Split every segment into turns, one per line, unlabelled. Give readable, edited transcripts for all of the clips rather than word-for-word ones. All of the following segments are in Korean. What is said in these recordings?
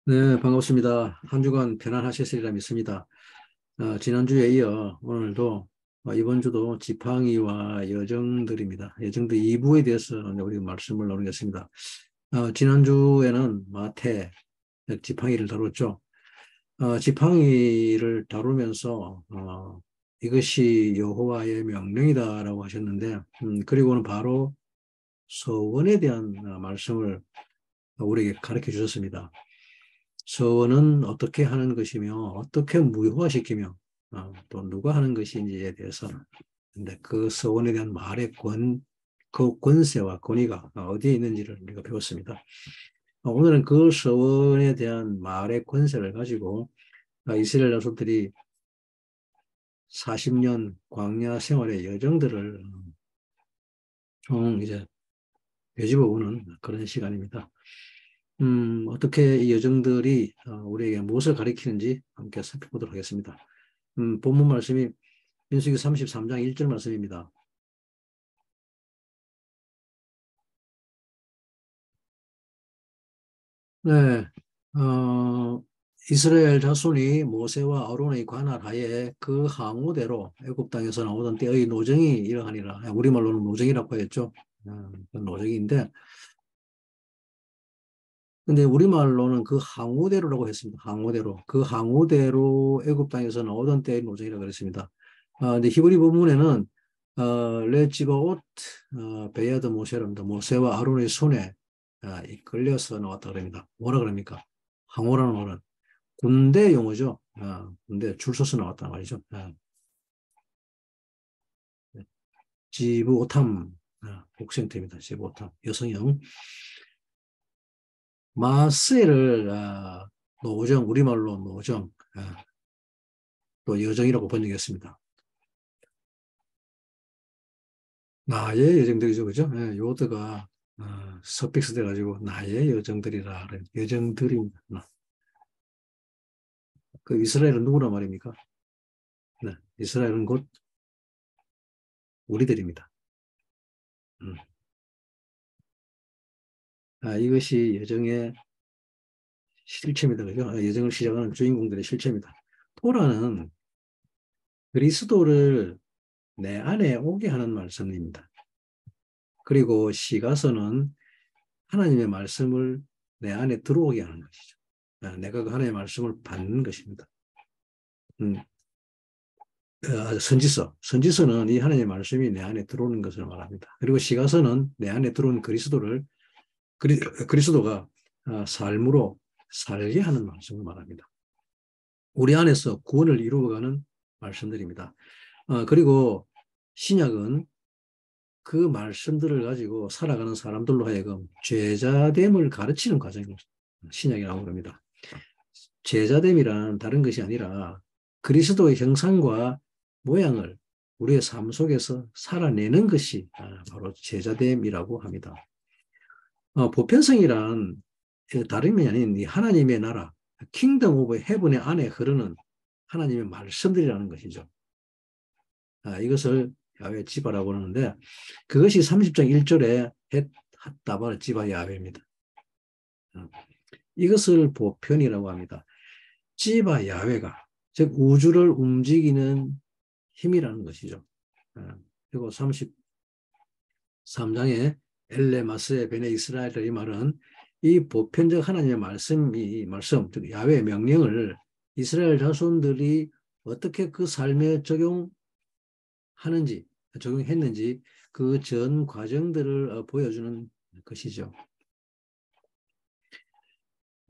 네, 반갑습니다. 한 주간 편안하셨으리라 믿습니다. 지난주에 이어 오늘도 이번 주도 지팡이와 여정들입니다. 여정들 2부에 대해서 우리 말씀을 나누겠습니다. 지난주에는 마태 지팡이를 다뤘죠. 지팡이를 다루면서 이것이 여호와의 명령이다라고 하셨는데, 그리고는 바로 서원에 대한 말씀을 우리에게 가르쳐 주셨습니다. 서원은 어떻게 하는 것이며 어떻게 무효화시키며 또 누가 하는 것인지에 대해서, 근데 그 서원에 대한 말의 그 권세와 권위가 어디에 있는지를 우리가 배웠습니다. 오늘은 그 서원에 대한 말의 권세를 가지고 이스라엘 자손들이 40년 광야 생활의 여정들을 좀 이제 되짚어 보는 그런 시간입니다. 어떻게 이 여정들이 우리에게 무엇을 가리키는지 함께 살펴보도록 하겠습니다. 본문 말씀이 민수기 33장 1절 말씀입니다. 네, 이스라엘 자손이 모세와 아론의 관할 하에 그 항우대로 애굽 땅에서 나오던 때의 노정이 이러하니라. 우리말로는 노정이라고 했죠. 그 노정인데, 근데 우리말로는 그 항우대로라고 했습니다. 항우대로. 그 항우대로 애굽 땅에서 나오던 때의 노정이라고 그랬습니다. 근데 히브리 본문에는 레지바옷 베야드 모세랍니다. 모세와 아론의 손에 이끌려서 나왔다 그럽니다. 뭐라 그럽니까? 항우라는 말은 군대 용어죠. 군대 줄 서서 나왔단 말이죠. 지브오탐 복생태입니다. 지브오탐 여성형. 마스를 노정, 우리말로 노정, 또 여정이라고 번역했습니다. 나의 여정들이죠, 그죠? 요드가 서픽스 돼가지고 나의 여정들이라 여정들입니다. 그 이스라엘은 누구란 말입니까? 네, 이스라엘은 곧 우리들입니다. 음. 이것이 여정의 실체입니다, 그죠? 여정을 시작하는 주인공들의 실체입니다. 토라는 그리스도를 내 안에 오게 하는 말씀입니다. 그리고 시가서는 하나님의 말씀을 내 안에 들어오게 하는 것이죠. 내가 그 하나님의 말씀을 받는 것입니다. 음, 선지서는 이 하나님의 말씀이 내 안에 들어오는 것을 말합니다. 그리고 시가서는 내 안에 들어온 그리스도가 삶으로 살게 하는 말씀을 말합니다. 우리 안에서 구원을 이루어가는 말씀들입니다. 그리고 신약은 그 말씀들을 가지고 살아가는 사람들로 하여금 제자됨을 가르치는 과정을 신약이라고 합니다. 제자됨이란 다른 것이 아니라 그리스도의 형상과 모양을 우리의 삶 속에서 살아내는 것이 바로 제자됨이라고 합니다. 보편성이란 다름이 아닌 이 하나님의 나라, 킹덤 오브 헤븐의 안에 흐르는 하나님의 말씀들이라는 것이죠. 이것을 야훼 지바라고 하는데, 그것이 30장 1절에 헷 핫다발 지바 야훼입니다. 이것을 보편이라고 합니다. 지바 야훼가 즉 우주를 움직이는 힘이라는 것이죠. 그리고 33장에 엘레마스의 베네 이스라엘 이 말은 이 보편적 하나님의 말씀, 즉 야훼의 명령을 이스라엘 자손들이 어떻게 그 삶에 적용했는지 그 전 과정들을 보여주는 것이죠.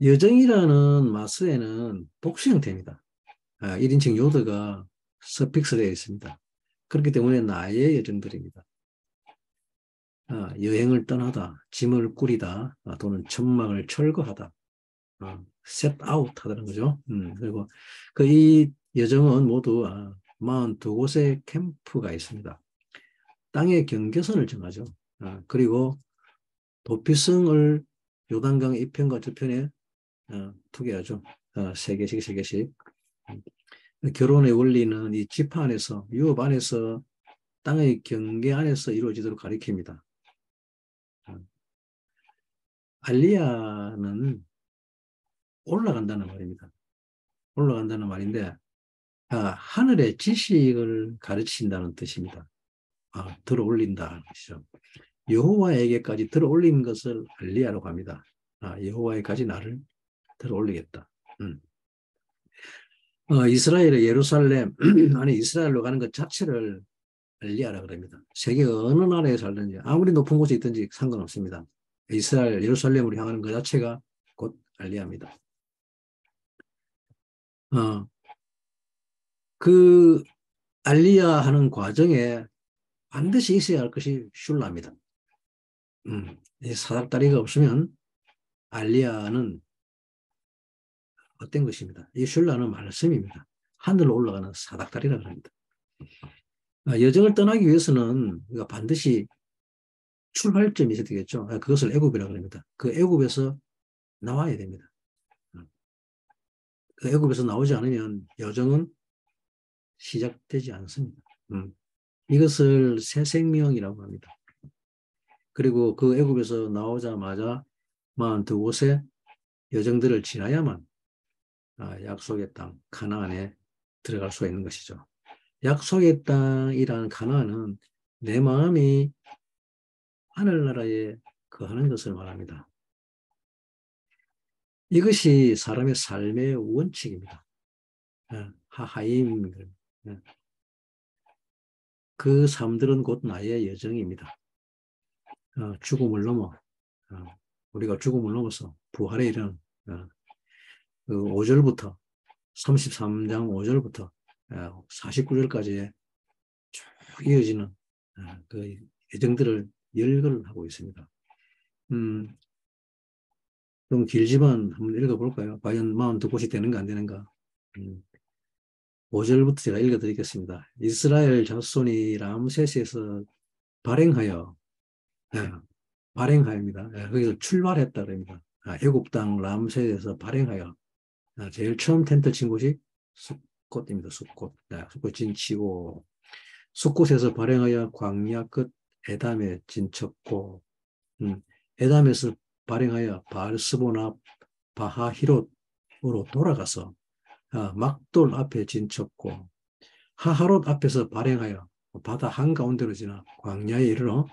여정이라는 마스에는 복수 형태입니다. 1인칭 요드가 서픽스되어 있습니다. 그렇기 때문에 나의 여정들입니다. 여행을 떠나다, 짐을 꾸리다, 또는 천막을 철거하다, set out 하다는 거죠. 그리고 이 여정은 모두 42곳의 캠프가 있습니다. 땅의 경계선을 정하죠. 그리고 도피성을 요단강 이편과 저편에 투기하죠. 세 개씩, 세 개씩. 결혼의 원리는 이 지파 안에서, 유업 안에서, 땅의 경계 안에서 이루어지도록 가리킵니다. 알리야는 올라간다는 말입니다. 올라간다는 말인데 하늘의 지식을 가르친다는 뜻입니다. 들어 올린다는 것이죠. 여호와에게까지 들어 올린 것을 알리야라고 합니다. 여호와에까지 나를 들어 올리겠다. 이스라엘의 예루살렘 아니 이스라엘로 가는 것 자체를 알리야라 그럽니다. 세계 어느 나라에 살든지 아무리 높은 곳에 있든지 상관없습니다. 이스라엘 예루살렘으로 향하는 것 자체가 곧 알리야입니다. 그 알리야 하는 과정에 반드시 있어야 할 것이 슐라입니다. 이 사닥다리가 없으면 알리야는 헛된 것입니다. 이 슐라는 말씀입니다. 하늘로 올라가는 사닥다리라 그럽니다. 여정을 떠나기 위해서는 우리가 반드시 출발점이 있어야 되겠죠. 그것을 애굽이라고 합니다. 그 애굽에서 나와야 됩니다. 그 애굽에서 나오지 않으면 여정은 시작되지 않습니다. 이것을 새 생명이라고 합니다. 그리고 그 애굽에서 나오자마자 두 곳의 여정들을 지나야만 약속의 땅 가나안에 들어갈 수가 있는 것이죠. 약속의 땅이라는 가나안은 내 마음이 하늘나라에 거하는 것을 말합니다. 이것이 사람의 삶의 원칙입니다. 하하임. 그 삶들은 곧 나의 여정입니다. 죽음을 넘어 우리가 죽음을 넘어서 부활에 이르는 그 5절부터 33장 5절부터 49절까지의 쭉 이어지는 그 여정들을 열거하고 있습니다. 좀 길지만 한번 읽어볼까요? 과연 42곳이 되는가 안 되는가? 5절부터 제가 읽어드리겠습니다. 이스라엘 자손이 람세스에서 발행하여 발행하여입니다. 거기서 출발했다 그럽니다. 애굽 땅 람세스에서 발행하여 제일 처음 텐트 친 곳이 숫꽃입니다. 숫꽃. 숫꽃 진치고 숫꽃에서 발행하여 광야 끝 에담에 진쳤고 에담에서 발행하여 바알스본 앞 바하히롯으로 돌아가서 막돌 앞에 진쳤고 하하롯 앞에서 발행하여 바다 한가운데로 지나 광야에 이르러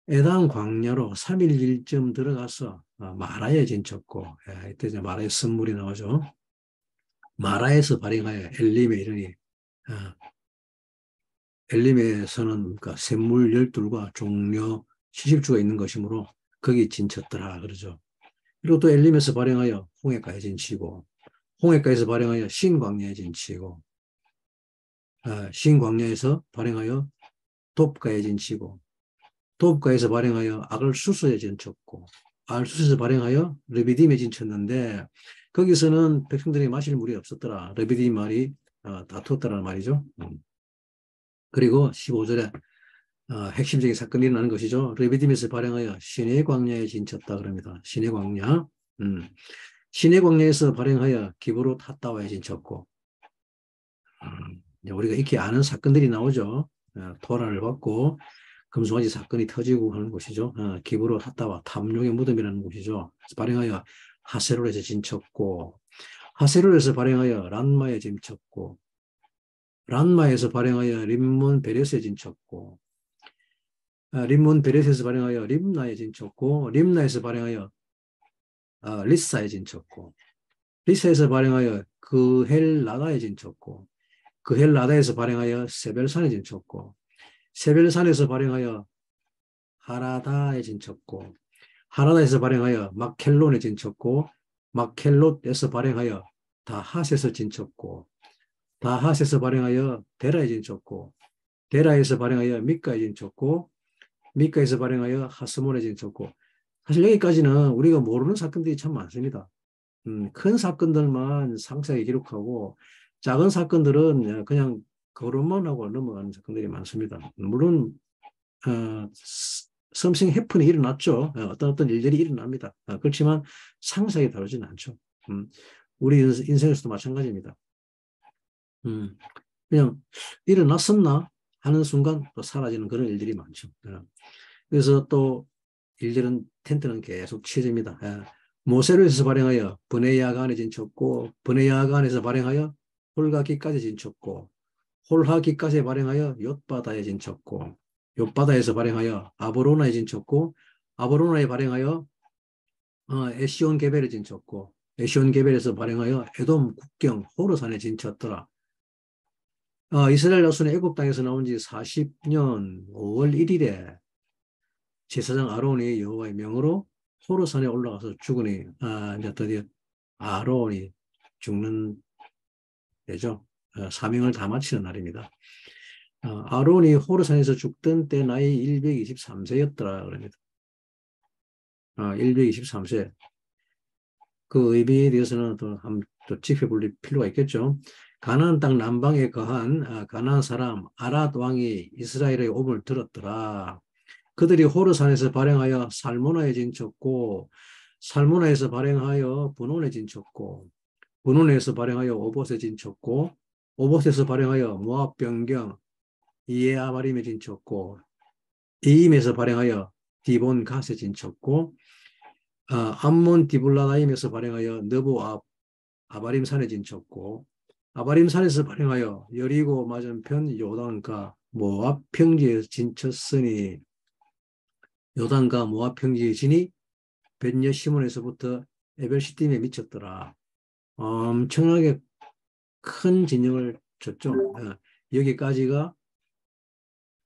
에담 광야로 3일 일쯤 들어가서 마라에 진쳤고 이때 이제 마라의 선물이 나오죠. 마라에서 발행하여 엘림에 이르니 엘림에서는 그러니까 샘물 12과 종려 시집주가 있는 것이므로 거기 진쳤더라 그러죠. 그리고 또 엘림에서 발행하여 홍해가에 진치고 홍해가에서 발행하여 신광야에 진치고 신광야에서 발행하여 돕가에 진치고 돕가에서 발행하여 아글수스에 진쳤고 아글수스에서 발행하여 르비딤에 진쳤는데 거기서는 백성들이 마실 물이 없었더라. 르비딤 말이 다투었다라는 말이죠. 그리고 15절에 핵심적인 사건이 일어나는 것이죠. 르비딤에서 발행하여 시내 광야에 진쳤다 그럽니다. 시내 광야. 시내 광야에서 발행하여 기브롯 핫다와에 진쳤고 우리가 익히 아는 사건들이 나오죠. 토라를 받고 금송아지 사건이 터지고 하는 곳이죠. 기브롯 핫다와 탐욕의 무덤이라는 곳이죠. 발행하여 하세롤에서 진쳤고 하세롤에서 발행하여 란마에 진쳤고 란마에서 발행하여 림몬 베레스에 진쳤고 림몬 베레스에서 발행하여 림나에 진쳤고 림나에서 발행하여 리사에 진쳤고 리사에서 발행하여 그헬라다에 진쳤고 그헬라다에서 발행하여 세벨산에 진쳤고 세벨산에서 발행하여 하라다에 진쳤고 하라다에서 발행하여 막켈론에 진쳤고 막켈롯에서 발행하여 다핫에서 진쳤고 다핫에서 발행하여 데라에 진쳤고 데라에서 발행하여 미가에 진쳤고 미가에서 발행하여 하스몬에 진쳤고 사실 여기까지는 우리가 모르는 사건들이 참 많습니다. 큰 사건들만 상세하게 기록하고 작은 사건들은 그냥 거론만 하고 넘어가는 사건들이 많습니다. 물론 something happen이 일어났죠. 어떤 일들이 일어납니다. 그렇지만 상세하게 다루지는 않죠. 우리 인생에서도 마찬가지입니다. 그냥 일어났었나 하는 순간 또 사라지는 그런 일들이 많죠. 그래서 또 일들은 텐트는 계속 치집니다. 모세로에서 발행하여 브네야간에 진쳤고 브네야간에서 발행하여 홀가기까지 진쳤고 홀하기까지 발행하여 옅바다에 진쳤고 옅바다에서 발행하여 아보로나에 진쳤고 아보로나에 발행하여 에시온 게벨에 진쳤고 에시온 게벨에서 발행하여 에돔 국경 호르산에 진쳤더라. 이스라엘 자손이 애굽 땅에서 나온 지 40년 5월 1일에 제사장 아론이 여호와의 명으로 호르산에 올라가서 죽으니 이제 드디어 아론이 죽는 때죠. 사명을 다 마치는 날입니다. 아론이 호르산에서 죽던 때 나이 123세였더라 그럽니다. 123세. 그 의미에 대해서는 또 짚어볼 필요가 있겠죠. 가나안 땅 남방에 거한 가나안 사람 아랏 왕이 이스라엘의 옴을 들었더라. 그들이 호르산에서 발행하여 살모나에 진쳤고 살모나에서 발행하여 분온에 진쳤고 분온에서 발행하여 오봇에 진쳤고 오봇에서 발행하여 모압 변경 이에아바림에 진쳤고 이임에서 발행하여 디본 갓에 진쳤고 암몬 디블라다임에서 발행하여 느보 아바림 산에 진쳤고 아바림 산에서 발행하여 여리고 맞은편 요단가 모압 평지에 진쳤으니 요단과 모압 평지에 지니 벳여 시몬에서부터 에벨시딤에 미쳤더라. 엄청나게 큰 진영을 쳤죠. 여기까지가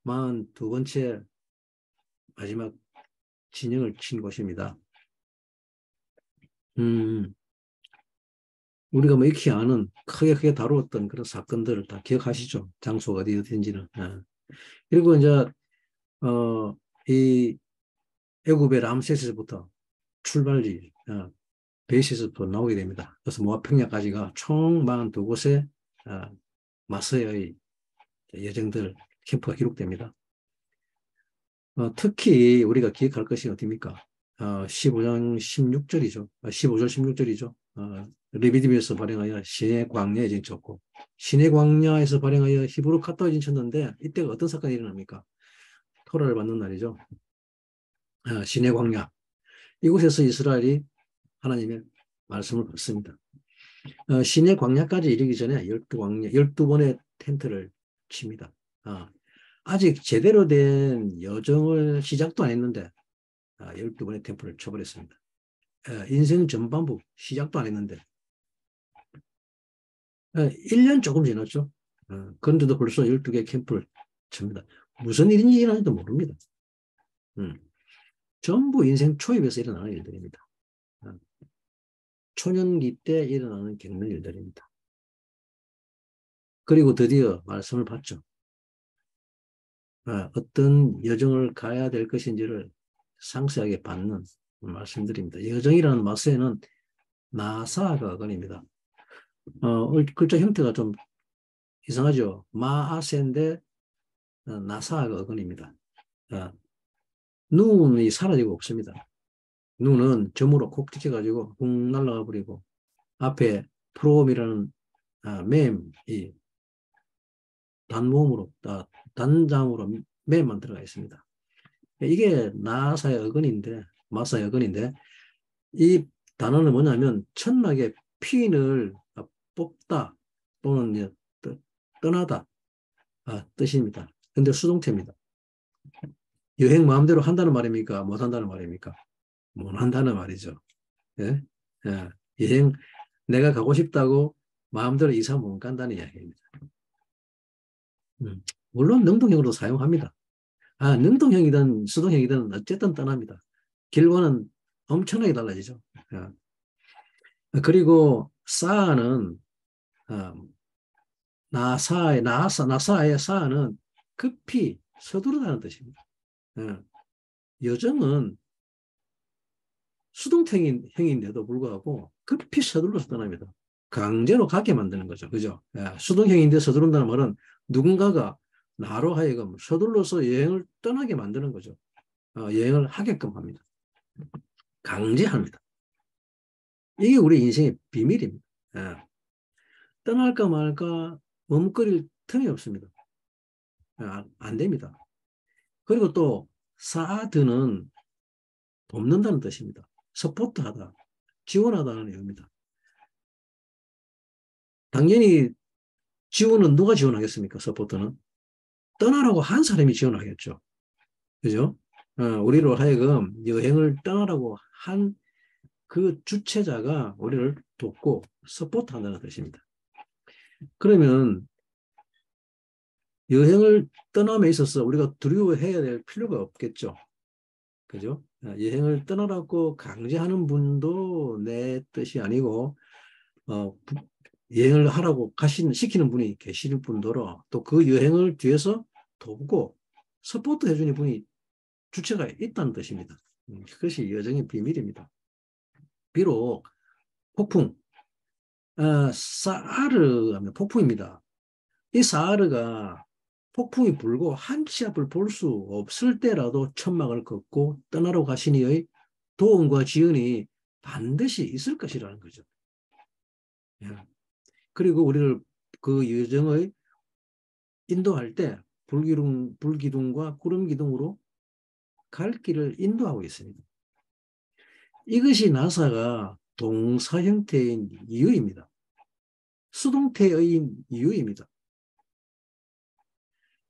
42번째 마지막 진영을 친 곳입니다. 우리가 뭐 익히 아는 크게 다루었던 그런 사건들을 다 기억하시죠? 장소가 어디든지는. 그리고 이제 이 애굽의 람세스부터 출발지 베이시스부터 나오게 됩니다. 그래서 모압 평야까지가 총 42곳의 마서의 여정들 캠프가 기록됩니다. 특히 우리가 기억할 것이 어디입니까? 15장 16절이죠. 15절 16절이죠. 르비딤에서 발행하여 시내 광야에 진쳤고 시내 광야에서 발행하여 히브루 카타에 진쳤는데 이때가 어떤 사건이 일어납니까? 토라를 받는 날이죠. 시내 광야. 이곳에서 이스라엘이 하나님의 말씀을 받습니다. 시내 광야까지 이르기 전에 12번의 텐트를 칩니다. 아직 제대로 된 여정을 시작도 안 했는데 12번의 텐트를 쳐버렸습니다. 인생 전반부 시작도 안 했는데 1년 조금 지났죠. 그런데도 벌써 12개 캠프를 칩니다. 무슨 일인지 일어나는지도 모릅니다. 전부 인생 초입에서 일어나는 일들입니다. 초년기 때 일어나는 겪는 일들입니다. 그리고 드디어 말씀을 받죠. 어떤 여정을 가야 될 것인지를 상세하게 받는 말씀드립니다. 여정이라는 마스에는 나사가 어간입니다. 글자 형태가 좀 이상하죠. 마아세인데 나사가 어간입니다. 눈이 사라지고 없습니다. 눈은 점으로 콕 찍혀가지고 훅 날아가 버리고 앞에 프롬이라는 맴이 단모음으로 단장으로 맴만 들어가 있습니다. 이게 나사의 어근인데 마사의 어근인데 이 단어는 뭐냐면 천막의 핀을 뽑다 또는 떠나다 뜻입니다. 근데 수동태입니다. 여행 마음대로 한다는 말입니까? 못 한다는 말입니까? 못 한다는 말이죠. 예? 여행 내가 가고 싶다고 마음대로 이사 못 간다는 이야기입니다. 물론 능동형으로 사용합니다. 능동형이든 수동형이든 어쨌든 떠납니다. 결과는 엄청나게 달라지죠. 그리고 사는 나사의 사는 급히 서두르다는 뜻입니다. 여정은 수동형인데도 불구하고 급히 서둘러서 떠납니다. 강제로 가게 만드는 거죠. 그죠? 수동형인데 서두른다는 말은 누군가가 나로 하여금 서둘러서 여행을 떠나게 만드는 거죠. 여행을 하게끔 합니다. 강제합니다. 이게 우리 인생의 비밀입니다. 떠날까 말까 머뭇거릴 틈이 없습니다. 안 됩니다. 그리고 또 사드는 돕는다는 뜻입니다. 서포트하다. 지원하다는 의미입니다. 당연히 지원은 누가 지원하겠습니까? 서포트는 떠나라고 한 사람이 지원하겠죠. 그죠? 우리로 하여금 여행을 떠나라고 한 그 주체자가 우리를 돕고 서포트한다는 뜻입니다. 그러면 여행을 떠남에 있어서 우리가 두려워해야 될 필요가 없겠죠. 그죠? 여행을 떠나라고 강제하는 분도 내 뜻이 아니고, 여행을 하라고 시키는 분이 계실 뿐더러 또 그 여행을 뒤에서 돕고 서포트 해주는 분이 주체가 있다는 뜻입니다. 그것이 여정의 비밀입니다. 비록 폭풍, 사하르 하면 폭풍입니다. 이 사하르가 폭풍이 불고 한 치 앞을 볼 수 없을 때라도 천막을 걷고 떠나러 가시니의 도움과 지원이 반드시 있을 것이라는 거죠. 그리고 우리를 그 여정의 인도할 때 불기둥과 구름기둥으로 갈 길을 인도하고 있습니다. 이것이 나사가 동사 형태인 이유입니다. 수동태의 이유입니다.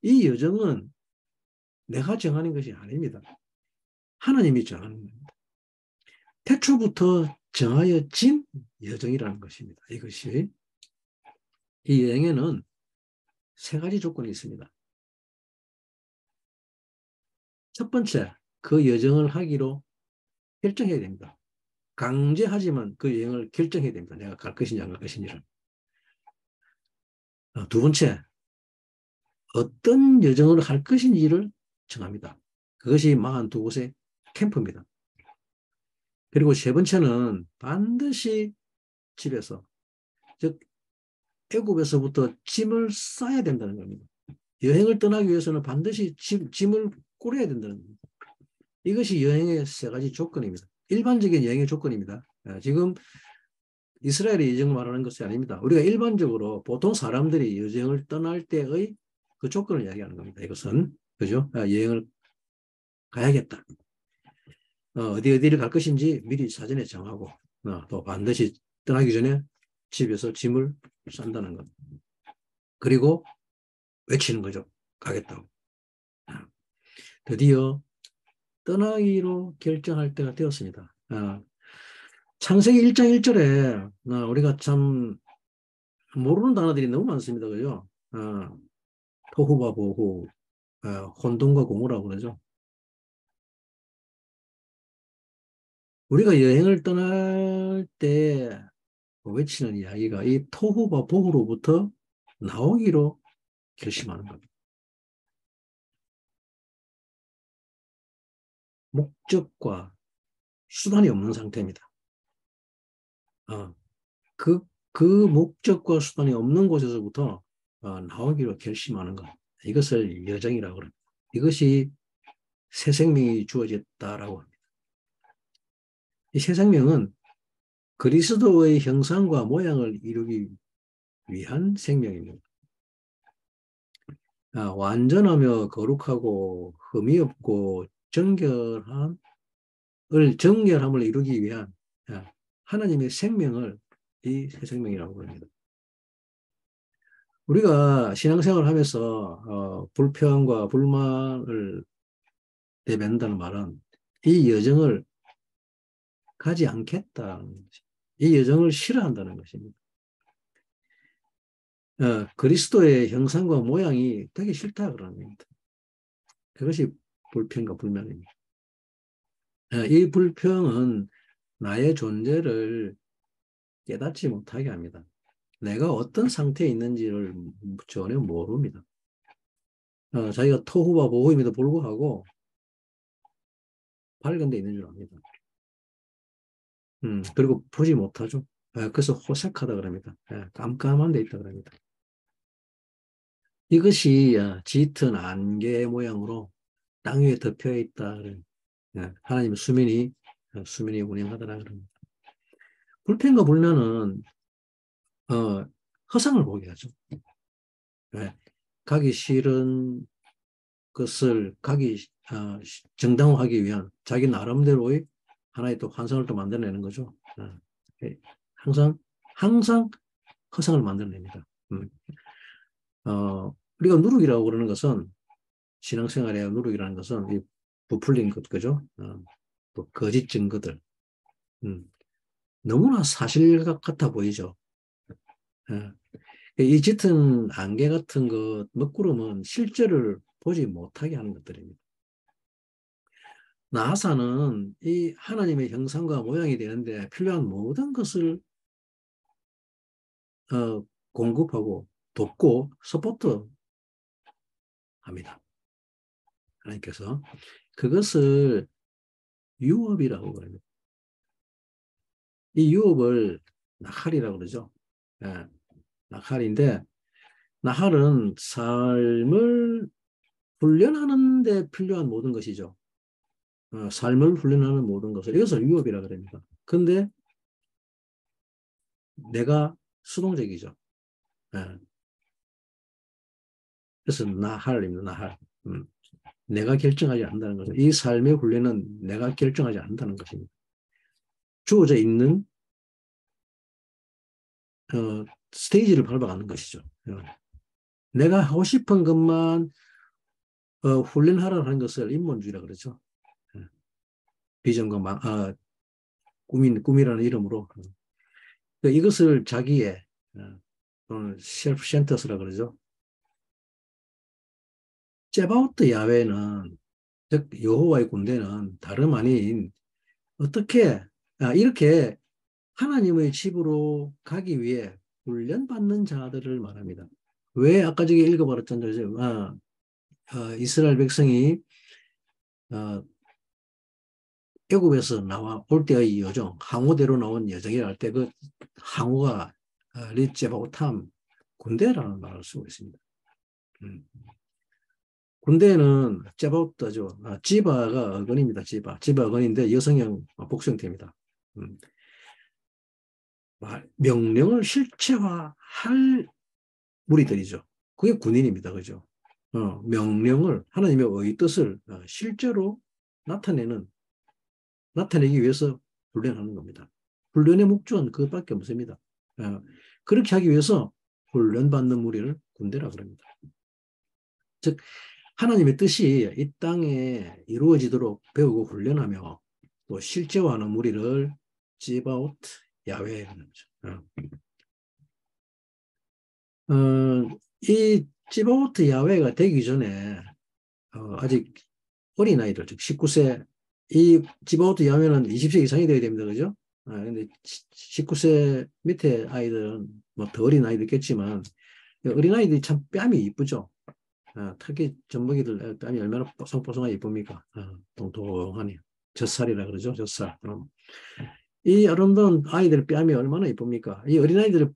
이 여정은 내가 정하는 것이 아닙니다. 하나님이 정하는 겁니다. 태초부터 정하여진 여정이라는 것입니다. 이것이 이 여행에는 세 가지 조건이 있습니다. 첫 번째, 그 여정을 하기로 결정해야 됩니다. 강제하지만 그 여행을 결정해야 됩니다. 내가 갈 것인지 안 갈 것인지를. 두 번째, 어떤 여정을 할 것인지를 정합니다. 그것이 42곳의 캠프입니다. 그리고 세 번째는 반드시 집에서, 즉 애굽에서부터 짐을 싸야 된다는 겁니다. 여행을 떠나기 위해서는 반드시 짐을 꾸려야 된다는 겁니다. 이것이 여행의 세 가지 조건입니다. 일반적인 여행의 조건입니다. 지금 이스라엘의 여정을 말하는 것이 아닙니다. 우리가 일반적으로 보통 사람들이 여정을 떠날 때의 그 조건을 이야기하는 겁니다. 이것은 그죠? 여행을 가야겠다. 어디를 갈 것인지 미리 사전에 정하고 또 반드시 떠나기 전에 집에서 짐을 싼다는 것. 그리고 외치는 거죠. 가겠다고. 드디어 떠나기로 결정할 때가 되었습니다. 창세기 1장 1절에 우리가 참 모르는 단어들이 너무 많습니다. 그죠? 토후바보후, 혼돈과 공허라고 그러죠. 우리가 여행을 떠날 때 외치는 이야기가 이 토후바보후로부터 나오기로 결심하는 겁니다. 목적과 수단이 없는 상태입니다. 그 목적과 수단이 없는 곳에서부터 나오기로 결심하는 것. 이것을 여정이라고 합니다. 이것이 새 생명이 주어졌다라고 합니다. 이 새 생명은 그리스도의 형상과 모양을 이루기 위한 생명입니다. 완전하며 거룩하고 흠이 없고 정결함을 이루기 위한 하나님의 생명을 이 새 생명이라고 합니다. 우리가 신앙생활을 하면서 불평과 불만을 내뱉는다는 말은 이 여정을 가지 않겠다. 이 여정을 싫어한다는 것입니다. 그리스도의 형상과 모양이 되기 싫다 그러는 겁니다. 그것이 불평과 불만입니다. 이 불평은 나의 존재를 깨닫지 못하게 합니다. 내가 어떤 상태에 있는지를 전혀 모릅니다. 자기가 토후바보후임에도 불구하고 밝은 데 있는 줄 압니다. 그리고 보지 못하죠. 그래서 호색하다 그럽니다. 깜깜한 데 있다 그럽니다. 이것이 짙은 안개 모양으로 땅 위에 덮여 있다. 하나님의 수면이 운행하더라 그럽니다. 불평과 불만은 허상을 보게 하죠. 가기 싫은 것을 정당화하기 위한 자기 나름대로의 하나의 또 환상을 또 만들어내는 거죠. 항상, 항상 허상을 만들어냅니다. 우리가 누룩이라고 그러는 것은, 신앙생활의 누룩이라는 것은, 이 부풀린 것, 그죠? 또 거짓 증거들. 음, 너무나 사실 같아 보이죠? 예. 이 짙은 안개 같은 것, 먹구름은 실제를 보지 못하게 하는 것들입니다. 나사는 이 하나님의 형상과 모양이 되는데 필요한 모든 것을 공급하고 돕고 서포트 합니다. 하나님께서 그것을 유업이라고 그럽니다. 이 유업을 나할이라고 그러죠. 예, 나할인데 나할은 삶을 훈련하는 데 필요한 모든 것이죠. 삶을 훈련하는 모든 것을 이것을 유업이라고 그럽니다. 근데 내가 수동적이죠. 예, 그래서 나할입니다. 나할. 내가 결정하지 않는다는 거죠. 이 삶의 훈련은 내가 결정하지 않는다는 것입니다. 주어져 있는 스테이지를 밟아가는 것이죠. 내가 하고 싶은 것만 훈련하라는 것을 인본주의라 그러죠. 비전과 꿈이라는 이름으로 이것을 자기의 또는 셀프 센터스라 그러죠. 제바우트 야훼는 즉 여호와의 군대는 다름 아닌 어떻게 이렇게 하나님의 집으로 가기 위해 훈련받는 자들을 말합니다. 왜 아까 저기 읽어버렸잖아요. 이스라엘 백성이 애굽에서 나와 올 때의 여정, 항우대로 나온 여정이라 할 때 그 항우가 리제바오탐 군대라는 말을 쓰고 있습니다. 군대는 제바오타죠. 지바가 어건입니다. 지바 어건인데 여성형 복수형태입니다. 명령을 실체화할 무리들이죠. 그게 군인입니다. 그죠? 명령을 하나님의 뜻을 실제로 나타내기 위해서 훈련하는 겁니다. 훈련의 목적은 그것밖에 없습니다. 그렇게 하기 위해서 훈련받는 무리를 군대라고 합니다. 즉 하나님의 뜻이 이 땅에 이루어지도록 배우고 훈련하며 또 실제화하는 무리를 지바웃 야훼라는 거죠. 이 지바우트 야훼가 되기 전에 아직 어린아이들, 즉 19세, 이 지바우트 야훼는 20세 이상이 돼야 됩니다. 그죠? 근데 19세 밑에 아이들은 뭐 더 어린 아이도 있겠지만 어린아이들이 참 뺨이 이쁘죠. 특히 젖먹이들 뺨이 얼마나 뽀송뽀송하게 이쁩니까? 통통하니. 젖살이라 그러죠. 젖살. 이 아름다운 아이들 뺨이 얼마나 이쁩니까? 이 어린아이들의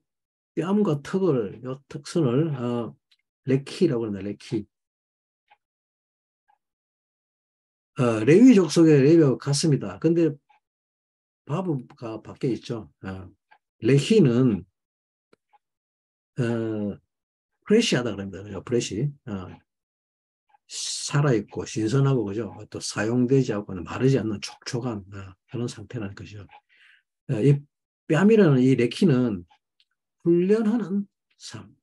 뺨과 턱을, 요 턱선을, 레키라고 합니다. 레키. 레위 족속의 레위하고 같습니다. 근데 바브가 밖에 있죠. 레히는, 프레시하다 그럽니다. 그죠? 프레시. 살아있고 신선하고, 그죠? 또 사용되지 않고 마르지 않는 촉촉한 그런 상태라는 것이죠. 이 뺨이라는 이 레키는 훈련하는 삶.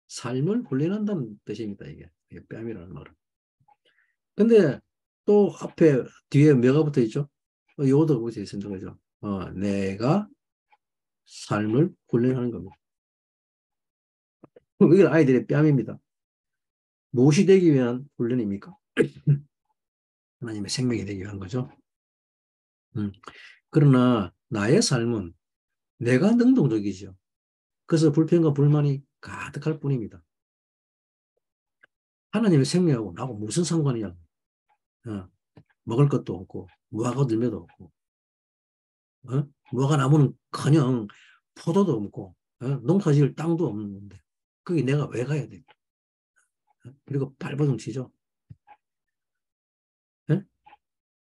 삶을 훈련한다는 뜻입니다. 이게 뺨이라는 말은. 근데 또 앞에 뒤에 뭐가 붙어 있죠? 요거도 붙어 있습니다. 그죠? 내가 삶을 훈련하는 겁니다. 이게 아이들의 뺨입니다. 무엇이 되기 위한 훈련입니까? 하나님의 생명이 되기 위한 거죠. 그러나 나의 삶은 내가 능동적이죠. 그래서 불평과 불만이 가득할 뿐입니다. 하나님의 생명하고 나하고 무슨 상관이냐? 먹을 것도 없고 무화과 들매도 없고 무화과 나무는커녕 포도도 없고 농사지을 땅도 없는데 거기 내가 왜 가야 돼? 그리고 발버둥 치죠.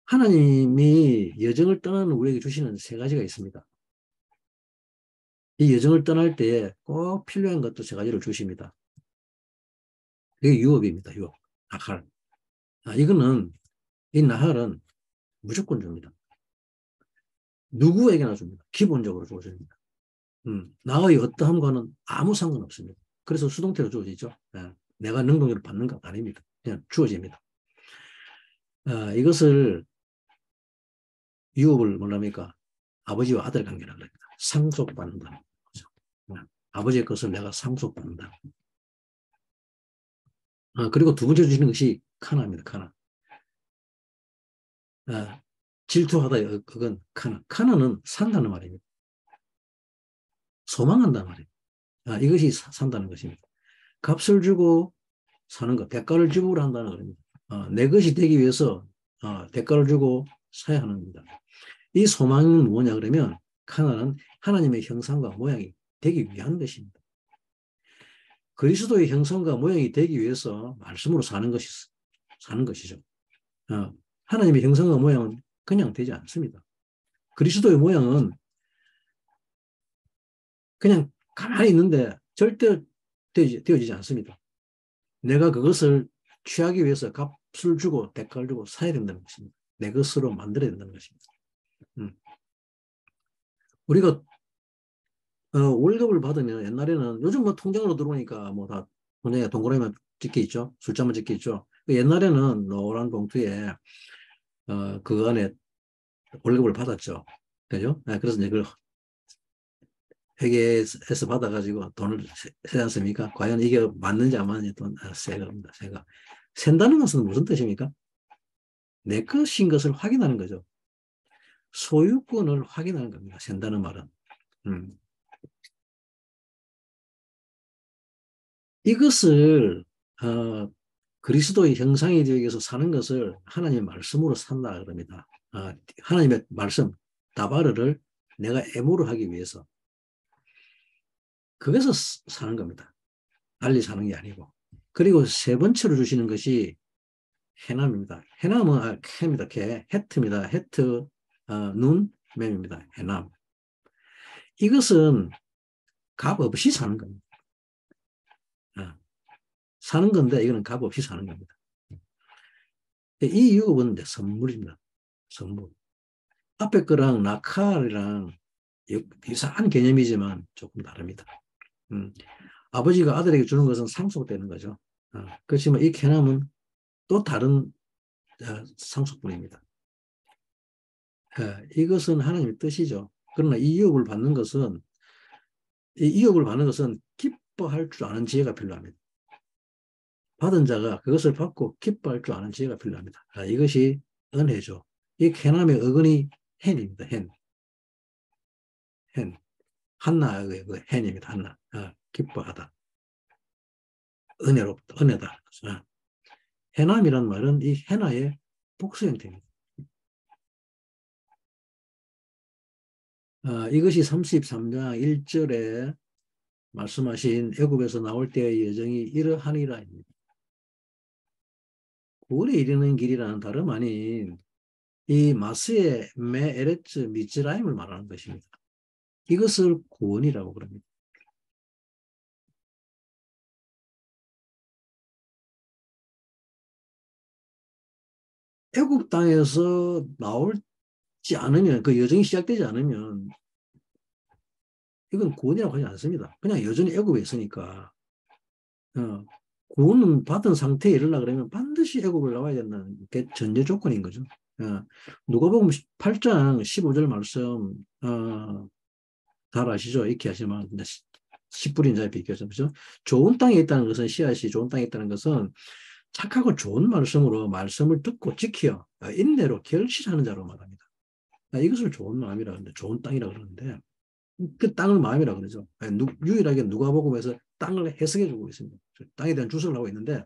하나님이 여정을 떠나는 우리에게 주시는 세 가지가 있습니다. 이 여정을 떠날 때 꼭 필요한 것도 세 가지를 주십니다. 이게 유업입니다. 유업. 나할. 이거는 이 나할은 무조건 줍니다. 누구에게나 줍니다. 기본적으로 주어집니다. 나의 어떠함과는 아무 상관없습니다. 그래서 수동태로 주어지죠. 예. 내가 능동적으로 받는 것 아닙니다. 그냥 주어집니다. 이것을 유업을 뭐랍니까? 아버지와 아들 관계라고 합니다. 상속받는다는 거죠. 아버지의 것을 내가 상속받는다. 그리고 두 번째 주시는 것이 카나입니다. 카나. 질투하다 그건 카나. 카나는 산다는 말입니다. 소망한다는 말이에요. 이것이 산다는 것입니다. 값을 주고 사는 것, 대가를 지불 한다는 겁니다. 내 것이 되기 위해서 대가를 주고 사야 하는 겁니다. 이 소망은 뭐냐 그러면 카나는 하나님의 형상과 모양이 되기 위한 것입니다. 그리스도의 형상과 모양이 되기 위해서 말씀으로 사는 것이죠. 하나님의 형상과 모양은 그냥 되지 않습니다. 그리스도의 모양은 그냥 가만히 있는데 절대 되어지지 않습니다. 내가 그것을 취하기 위해서 값을 주고 대가를 주고 사야 된다는 것입니다. 내 것으로 만들어야 된다는 것입니다. 우리가 월급을 받으면 옛날에는 요즘 뭐 통장으로 들어오니까 뭐 다 통장에 동그라미만 찍혀 있죠. 숫자만 찍혀 있죠. 옛날에는 노란 봉투에 그 안에 월급을 받았죠. 그죠? 그래서 이제 그걸 회계에서 받아가지고 돈을 세지 않습니까? 과연 이게 맞는지 안 맞는지 돈 세가 겁니다. 세가. 센다는 것은 무슨 뜻입니까? 내 것인 것을 확인하는 거죠. 소유권을 확인하는 겁니다. 센다는 말은. 이것을 그리스도의 형상이 되기 위해서 사는 것을 하나님의 말씀으로 산다 그럽니다. 하나님의 말씀, 다바르를 내가 애무를 하기 위해서 그래서 사는 겁니다. 달리 사는 게 아니고. 그리고 세 번째로 주시는 것이 해남입니다. 해남은 캐입니다. 캐, 헤트입니다. 헤트, 눈, 맴입니다. 해남. 이것은 값 없이 사는 겁니다. 사는 건데 이거는 값 없이 사는 겁니다. 이 유업은 선물입니다. 선물. 앞에 거랑 나칼이랑 유사한 개념이지만 조금 다릅니다. 아버지가 아들에게 주는 것은 상속되는 거죠. 그렇지만 이 캐남은 또 다른 상속분입니다. 이것은 하나님의 뜻이죠. 그러나 이 유업을 받는 것은 기뻐할 줄 아는 지혜가 필요합니다. 받은 자가 그것을 받고 기뻐할 줄 아는 지혜가 필요합니다. 이것이 은혜죠. 이 캐남의 어근이 헨입니다. 헨. 한나의 그 헨입니다. 한나. 기뻐하다. 은혜롭다. 은혜다. 해남이란 말은 이 해나의 복수 형태입니다. 이것이 33장 1절에 말씀하신 애굽에서 나올 때의 여정이 이러하니라입니다. 구원에 이르는 길이라는 다름 아닌 이 마스의 메 에레츠 미즈라임을 말하는 것입니다. 이것을 구원이라고 그럽니다. 애굽 땅에서 나올지 않으면 그 여정이 시작되지 않으면 이건 구원이라고 하지 않습니다. 그냥 여전히 애굽에 있으니까 구원은 받은 상태에 이르려 그러면 반드시 애굽을 나와야 된다는 게 전제 조건인 거죠. 누가복음 8장 15절 말씀 잘 아시죠? 익히 하시면 씨 뿌린 자에 비교해서 그죠? 좋은 땅에 있다는 것은 씨앗이 좋은 땅에 있다는 것은 착하고 좋은 말씀으로 말씀을 듣고 지켜 인내로 결실하는 자로 말합니다. 이것을 좋은 마음이라 그러는데 좋은 땅이라 그러는데 그 땅을 마음이라 그러죠. 유일하게 누가복음에서 땅을 해석해 주고 있습니다. 땅에 대한 주석을 하고 있는데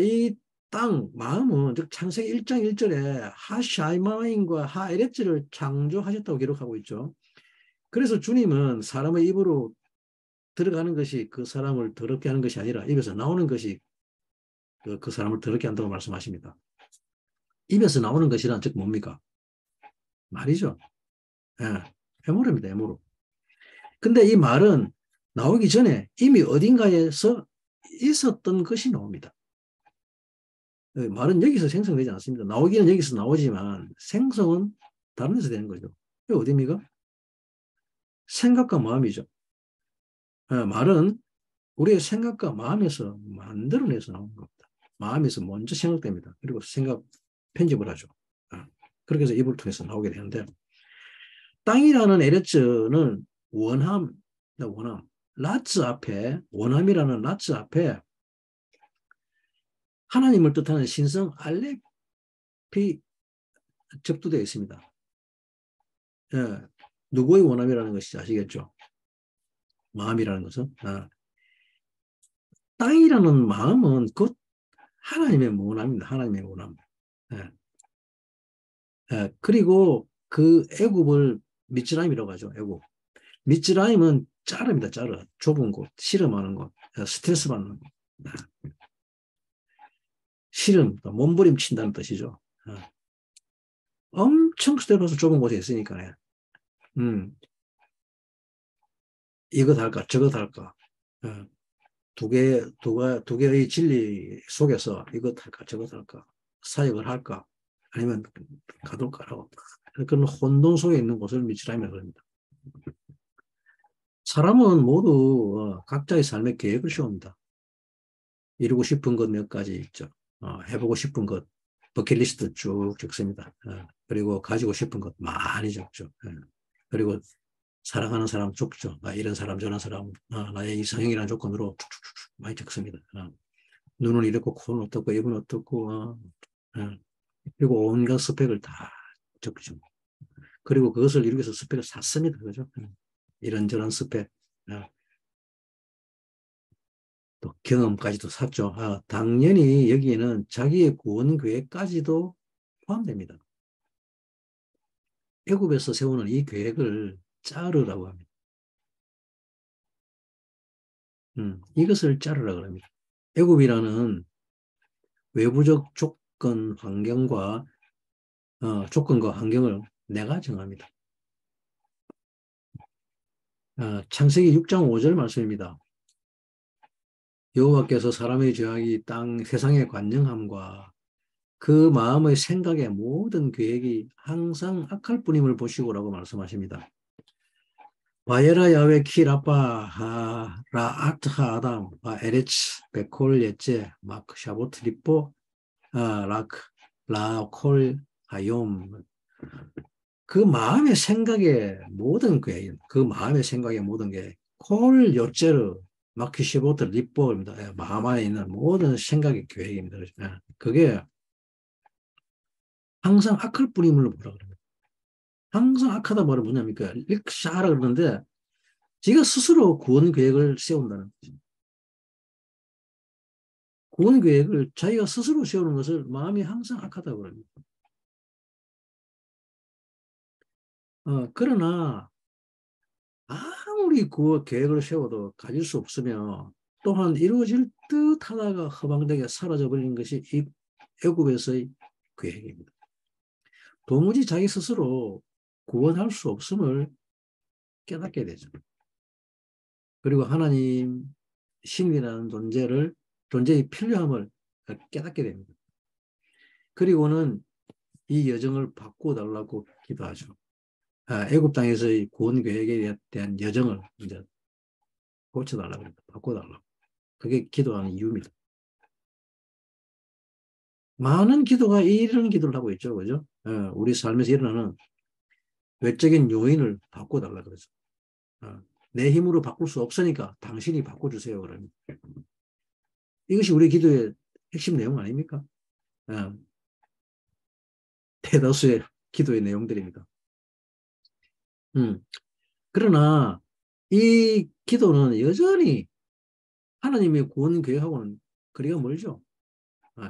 이 땅, 마음은 즉 창세기 1장 1절에 하샤이마인과 하에레츠를 창조하셨다고 기록하고 있죠. 그래서 주님은 사람의 입으로 들어가는 것이 그 사람을 더럽게 하는 것이 아니라 입에서 나오는 것이 그 사람을 더럽게 한다고 말씀하십니다. 입에서 나오는 것이란 즉 뭡니까? 말이죠. 에모르입니다. 에모르. 근데 이 말은 나오기 전에 이미 어딘가에서 있었던 것이 나옵니다. 말은 여기서 생성되지 않습니다. 나오기는 여기서 나오지만 생성은 다른 데서 되는 거죠. 이게 어디입니까? 생각과 마음이죠. 말은 우리의 생각과 마음에서 만들어내서 나오는 겁니다. 마음에서 먼저 생각됩니다. 그리고 생각 편집을 하죠. 그렇게 해서 입을 통해서 나오게 되는데, 땅이라는 에레츠는 원함, 라츠 앞에, 원함이라는 라츠 앞에 하나님을 뜻하는 신성 알렙이 접두되어 있습니다. 예, 누구의 원함이라는 것이 아시겠죠? 마음이라는 것은. 땅이라는 마음은 곧 하나님의 원함입니다. 하나님의 원함. 예. 그리고 그 애굽을 미츠라임이라고 하죠. 애굽. 미츠라임은 짜릅니다. 짜르. 좁은 곳, 씨름하는 곳, 스트레스 받는 곳. 씨름, 몸부림친다는 뜻이죠. 엄청 스트레스 받아서 좁은 곳에 있으니까. 이거 달까, 저거 달까. 두 개의 진리 속에서 이거 할까, 저거 할까, 사역을 할까, 아니면 가둘까라고. 그런 혼돈 속에 있는 곳을 미치라이라고 합니다. 사람은 모두 각자의 삶의 계획을 세웁니다. 이루고 싶은 것 몇 가지 있죠. 해보고 싶은 것, 버킷리스트 쭉 적습니다. 그리고 가지고 싶은 것 많이 적죠. 그리고 사랑하는 사람 적죠. 이런 사람 저런 사람, 나의 이상형이라는 조건으로 쭉쭉쭉 많이 적습니다. 눈은 이렇고 코는 어떻고 입은 어떻고 그리고 온갖 스펙을 다 적죠. 그리고 그것을 이루기 위해서 스펙을 샀습니다. 그죠? 이런저런 스펙, 또 경험까지도 샀죠. 당연히 여기에는 자기의 구원 계획까지도 포함됩니다. 애굽에서 세우는 이 계획을 짜르라고 합니다. 이것을 짜르라고 합니다. 애굽이라는 외부적 조건과 환경을 내가 정합니다. 창세기 6장 5절 말씀입니다. 여호와께서 사람의 죄악이 땅 세상의 관영함과 그 마음의 생각의 모든 계획이 항상 악할 뿐임을 보시고라고 말씀하십니다. 바예라 야외 키라파 라아트하 아담 에레츠 베콜 예제 마크 샤보트 리포 라크 라콜 하욤. 그 마음의 생각의 모든 계획, 그 마음의 생각의 모든 계획, 콜 요체르 마키시보트 리포입니다. 마음 안에 있는 모든 생각의 계획입니다. 그게 항상 악할 뿐임을 뭐라 그럽니다. 항상 악하다 말은 뭐냐니까 릭샤라 그러는데 지가 스스로 구원 계획을 세운다는 거죠. 구원 계획을 자기가 스스로 세우는 것을 마음이 항상 악하다고 그럽니다. 그러나 아무리 그 계획을 세워도 가질 수 없으며 또한 이루어질 듯 하다가 허망되게 사라져버리는 것이 이 애굽에서의 계획입니다. 도무지 자기 스스로 구원할 수 없음을 깨닫게 되죠. 그리고 하나님, 신이라는 존재의 필요함을 깨닫게 됩니다. 그리고는 이 여정을 바꿔달라고 기도하죠. 애굽 땅에서의 구원 계획에 대한 여정을 이제 고쳐달라고 합니다. 바꿔달라고. 그게 기도하는 이유입니다. 많은 기도가 이런 기도를 하고 있죠. 그죠? 우리 삶에서 일어나는 외적인 요인을 바꿔달라고 그러죠. 내 힘으로 바꿀 수 없으니까 당신이 바꿔주세요. 그러면. 이것이 우리 기도의 핵심 내용 아닙니까? 대다수의 기도의 내용들입니다. 그러나 이 기도는 여전히 하나님의 구원 계획하고는 거리가 멀죠.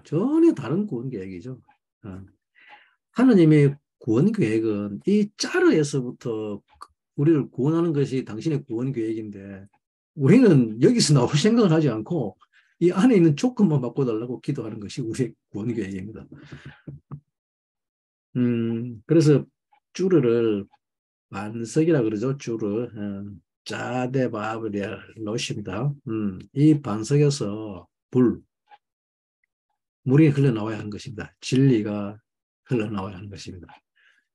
전혀 다른 구원 계획이죠. 하나님의 구원 계획은 이 짜르에서부터 우리를 구원하는 것이 당신의 구원 계획인데 우리는 여기서 나올 생각을 하지 않고 이 안에 있는 조건만 바꿔달라고 기도하는 것이 우리의 구원 계획입니다. 그래서 쭈르를 반석이라 그러죠. 쭈르. 짜데바브리아 로십니다. 이 반석에서 불, 물이 흘러나와야 하는 것입니다. 진리가 흘러나와야 하는 것입니다.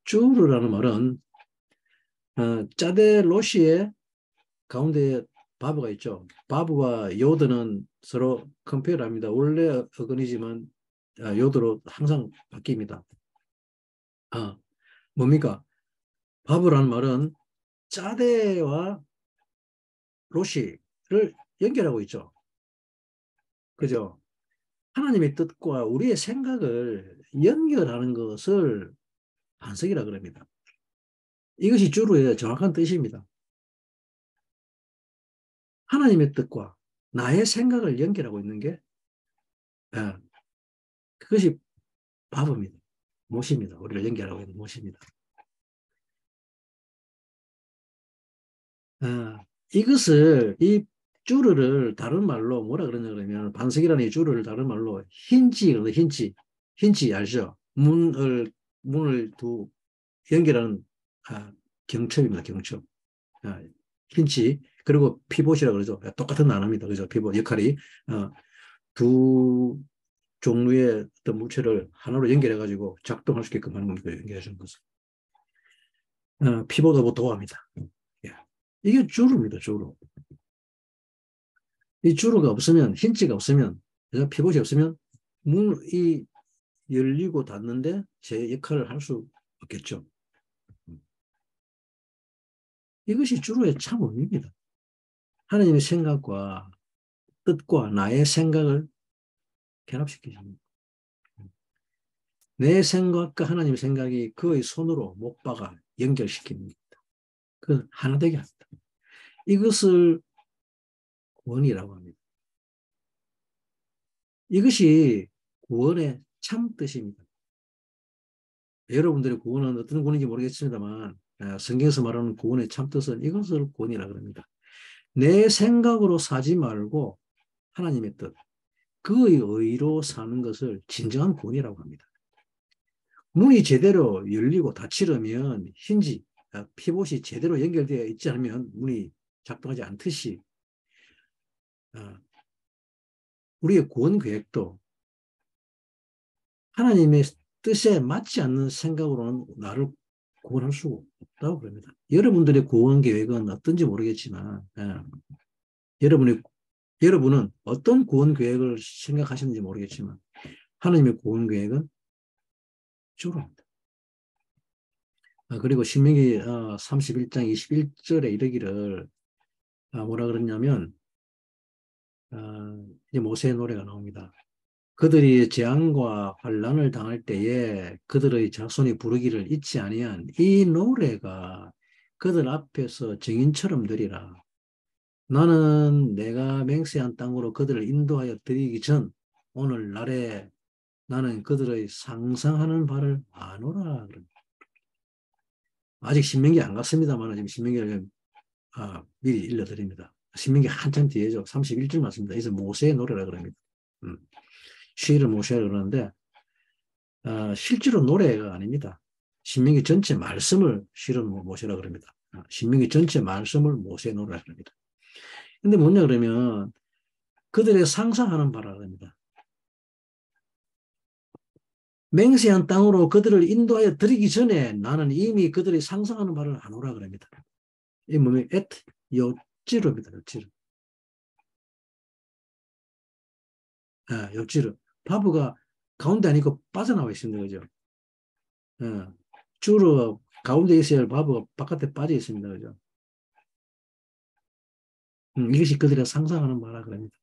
쭈르라는 말은 짜데 로시의 가운데 바브가 있죠. 바브와 요드는 서로 컴페어를 합니다. 원래 어근이지만 요드로 항상 바뀝니다. 뭡니까? 바브라는 말은 짜데와 로시를 연결하고 있죠. 그죠? 하나님의 뜻과 우리의 생각을 연결하는 것을 반석이라 그럽니다. 이것이 주로의 정확한 뜻입니다. 하나님의 뜻과 나의 생각을 연결하고 있는 게 그것이 바브입니다. 못입니다. 우리를 연결하고 있는 못입니다. 이것을 이 주르를 다른 말로 뭐라 그러냐 그러면 반석이라는 이 주르를 다른 말로 힌지 그러는데 힌지 알죠? 문을 연결하는 경첩입니다. 경첩. 힌지 그리고 피봇이라고 그러죠. 똑같은 단어입니다. 그죠? 피봇 역할이 두 종류의 어떤 물체를 하나로 연결해 가지고 작동할 수 있게끔 하는 겁니다. 연결해 주는 것은 피봇 오브 도어입니다. 예. 이게 주르입니다. 주르. 이 주르가 없으면 힌지가 없으면 피봇이 없으면 문이 열리고 닫는데 제 역할을 할 수 없겠죠. 이것이 주르의 참 의미입니다. 하나님의 생각과 뜻과 나의 생각을 결합시키십니다. 내 생각과 하나님의 생각이 그의 손으로 못 박아 연결시킵니다. 그 하나 되게 합니다. 이것을 구원이라고 합니다. 이것이 구원의 참 뜻입니다. 여러분들의 구원은 어떤 구원인지 모르겠습니다만 성경에서 말하는 구원의 참 뜻은 이것을 구원이라고 합니다. 내 생각으로 사지 말고 하나님의 뜻, 그의 의로 사는 것을 진정한 구원이라고 합니다. 문이 제대로 열리고 닫히려면 힌지, 피봇이 제대로 연결되어 있지 않으면 문이 작동하지 않듯이 우리의 구원 계획도 하나님의 뜻에 맞지 않는 생각으로는 나를 구원할 수 없다고 그럽니다. 여러분들의 구원 계획은 어떤지 모르겠지만 여러분은 어떤 구원 계획을 생각하시는지 모르겠지만 하나님의 구원 계획은 주로입니다. 그리고 신명기 31장 21절에 이르기를 뭐라 그러냐면 이제 모세의 노래가 나옵니다. 그들이 재앙과 환난을 당할 때에 그들의 자손이 부르기를 잊지 아니한 이 노래가 그들 앞에서 증인처럼 되리라. 나는 내가 맹세한 땅으로 그들을 인도하여 드리기 전 오늘날에 나는 그들의 상상하는 바를 아노라. 아직 신명기 안 갔습니다만 지금 신명기를 미리 일러드립니다. 신명기 한참 뒤에죠. 31절 맞습니다. 이제 모세의 노래라 그럽니다. 시를 모세라 그러는데 실제로 노래가 아닙니다. 신명기 전체 말씀을 시를 모세라 그럽니다. 신명기 전체 말씀을 모세의 노래라 그럽니다. 근데 뭐냐 그러면 그들의 상상하는 바라 그럽니다. 맹세한 땅으로 그들을 인도하여 드리기 전에 나는 이미 그들이 상상하는 바를 아노라 그럽니다. 이 뭐면 옆지르입니다. 옆지르. 옆지르. 바브가 가운데 아니고 빠져나와 있습니다. 그죠? 주로 가운데 있어야 할 바브가 바깥에 빠져 있습니다. 그죠? 이것이 그들의 상상하는 바라 그럽니다.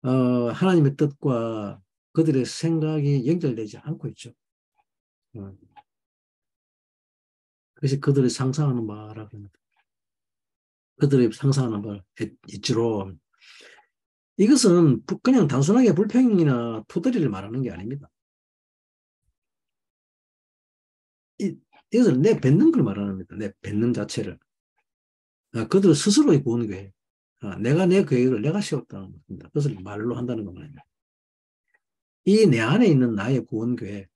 하나님의 뜻과 그들의 생각이 연결되지 않고 있죠. 그것이 그들이 상상하는 바라 그럽니다. 그들이 상상하는 바, 있지로. 이것은 그냥 단순하게 불평이나 투덜이를 말하는 게 아닙니다. 이것을 내뱉는 걸 말하는 겁니다. 내뱉는 자체를. 그들 스스로의 구원 계획. 내가 내 계획을 내가 세웠다는 겁니다. 그것을 말로 한다는 겁니다. 이 내 안에 있는 나의 구원 계획.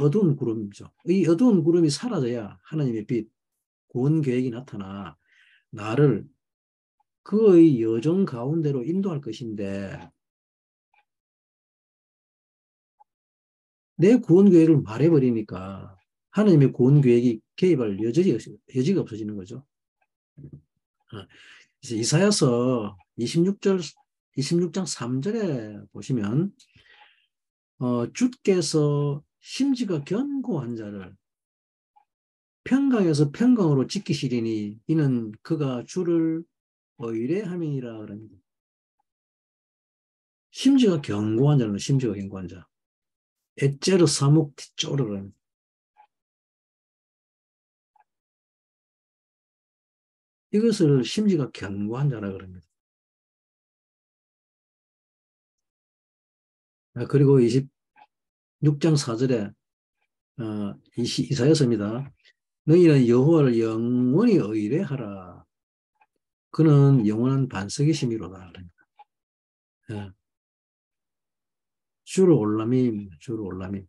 어두운 구름이죠. 이 어두운 구름이 사라져야 하나님의 빛, 구원 계획이 나타나 나를 그의 여정 가운데로 인도할 것인데 내 구원 계획을 말해버리니까 하나님의 구원 계획이 개입할 여지가 없어지는 거죠. 그래서 이사야서 26장 3절에 보시면 주께서 심지가 견고한 자를 평강에서 평강으로 지키시리니 이는 그가 주를 의뢰함이니라 그럽니다. 심지가 견고한 자는 심지가 견고한 자. 에째르 사묵 티쪼르 그럽니다. 이것을 심지가 견고한 자라 그럽니다. 그리고 26장 4절에 이사야서입니다. 너희는 여호와를 영원히 의뢰하라. 그는 영원한 반석이심이로다. 예. 주로 올라밈, 주로 올라밈.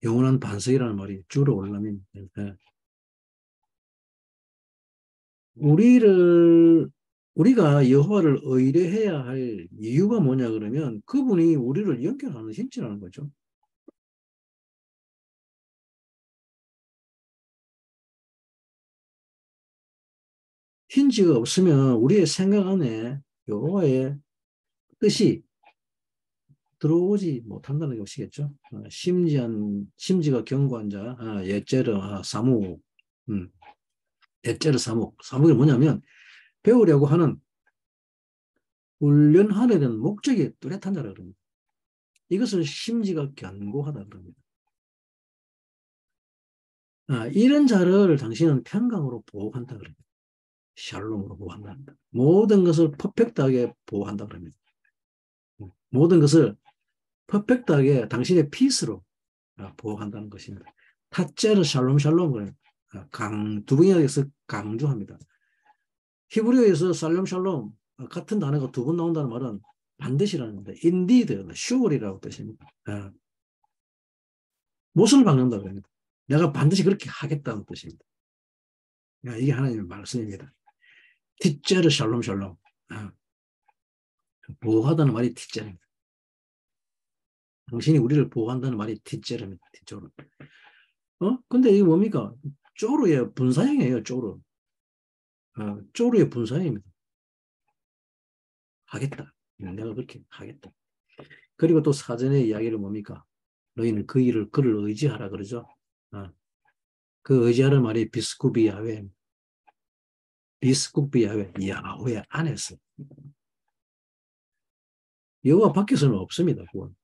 영원한 반석이라는 말이 주로 올라밈. 예. 우리가 여호와를 의뢰해야 할 이유가 뭐냐 그러면 그분이 우리를 연결하는 힘이라는 거죠. 힌지가 없으면 우리의 생각 안에 여호와의 뜻이 들어오지 못한다는 것이겠죠. 심지가 견고한 자, 예제르 사무, 예제르 사무. 사무가 뭐냐면 배우려고 하는 훈련하려 는 목적이 뚜렷한 자라 그럽니다. 이것을 심지가 견고하다 그럽니다. 이런 자를 당신은 평강으로 보호한다 그럽니다. 샬롬으로 보호한다. 모든 것을 퍼펙트하게 보호한다 그럽니다. 모든 것을 퍼펙트하게 당신의 피스로 보호한다는 것입니다. 타째르 샬롬 샬롬을 두 번이나 강조합니다. 히브리어에서 샬롬 샬롬 같은 단어가 두 번 나온다는 말은 반드시라는데 indeed, sure이라고 뜻입니다. 못을 박는다 그럽니다. 내가 반드시 그렇게 하겠다는 뜻입니다. 이게 하나님의 말씀입니다. 티째르 샬롬 샬롬. 보호하다는 말이 티째르입니다. 당신이 우리를 보호한다는 말이 티째르입니다. 티쪼르. 근데 이게 뭡니까? 쪼르의 분사형이에요, 쪼르. 쪼르의 분사형입니다. 하겠다. 내가 그렇게 하겠다. 그리고 또 사전의 이야기를 뭡니까? 너희는 그를 의지하라 그러죠. 그 의지하는 말이 비스쿠비 야훼. 비스쿠비 야훼. 야훼 안에서. 여호와 밖에서는 없습니다. 그건.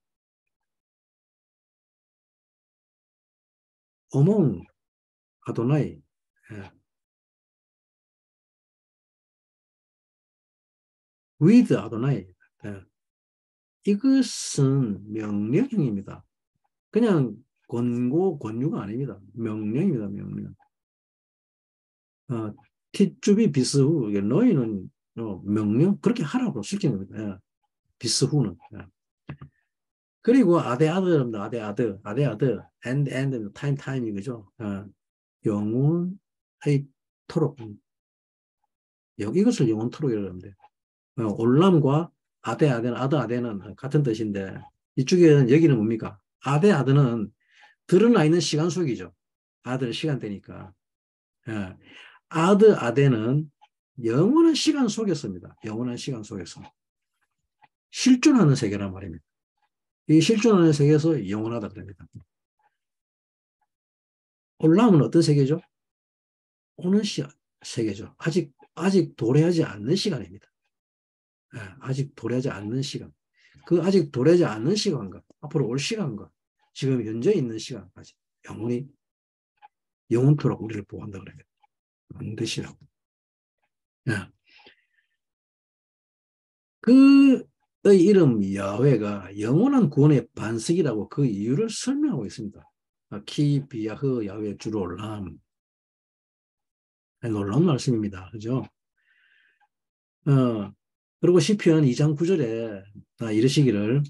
오몽 아도나이. 위드 아도나이. 이것은 명령입니다. 그냥 권유가 아닙니다. 명령입니다. 명령. 티주비 비스후. 너희는 명령 그렇게 하라고 시킨 겁니다. 비스후는. 그리고 아데아드입니다. 아데아드. and time 이거죠. 영혼의 토록. 이것을 영혼토록이라고 합니다. 올람과 아데는 같은 뜻인데 이쪽에는 여기는 뭡니까? 아데는 드러나 있는 시간 속이죠. 아들 시간대니까. 아데는 영원한 시간 속에서입니다. 영원한 시간 속에서. 실존하는 세계란 말입니다. 이 실존하는 세계에서 영원하다 그럽니다. 올람은 어떤 세계죠? 오는 세계죠. 아직 도래하지 않는 시간입니다. 아직 도래하지 않는 시간. 그 아직 도래하지 않는 시간과 앞으로 올 시간과 지금 현재 있는 시간까지 영원토록 우리를 보호한다 그래요. 반드시라고. 그의 이름 야훼가 영원한 구원의 반석이라고 그 이유를 설명하고 있습니다. 키 비야흐 야훼 주로 올람. 놀라운 말씀입니다. 그죠? 그리고 시편 2장 9절에 이르시기를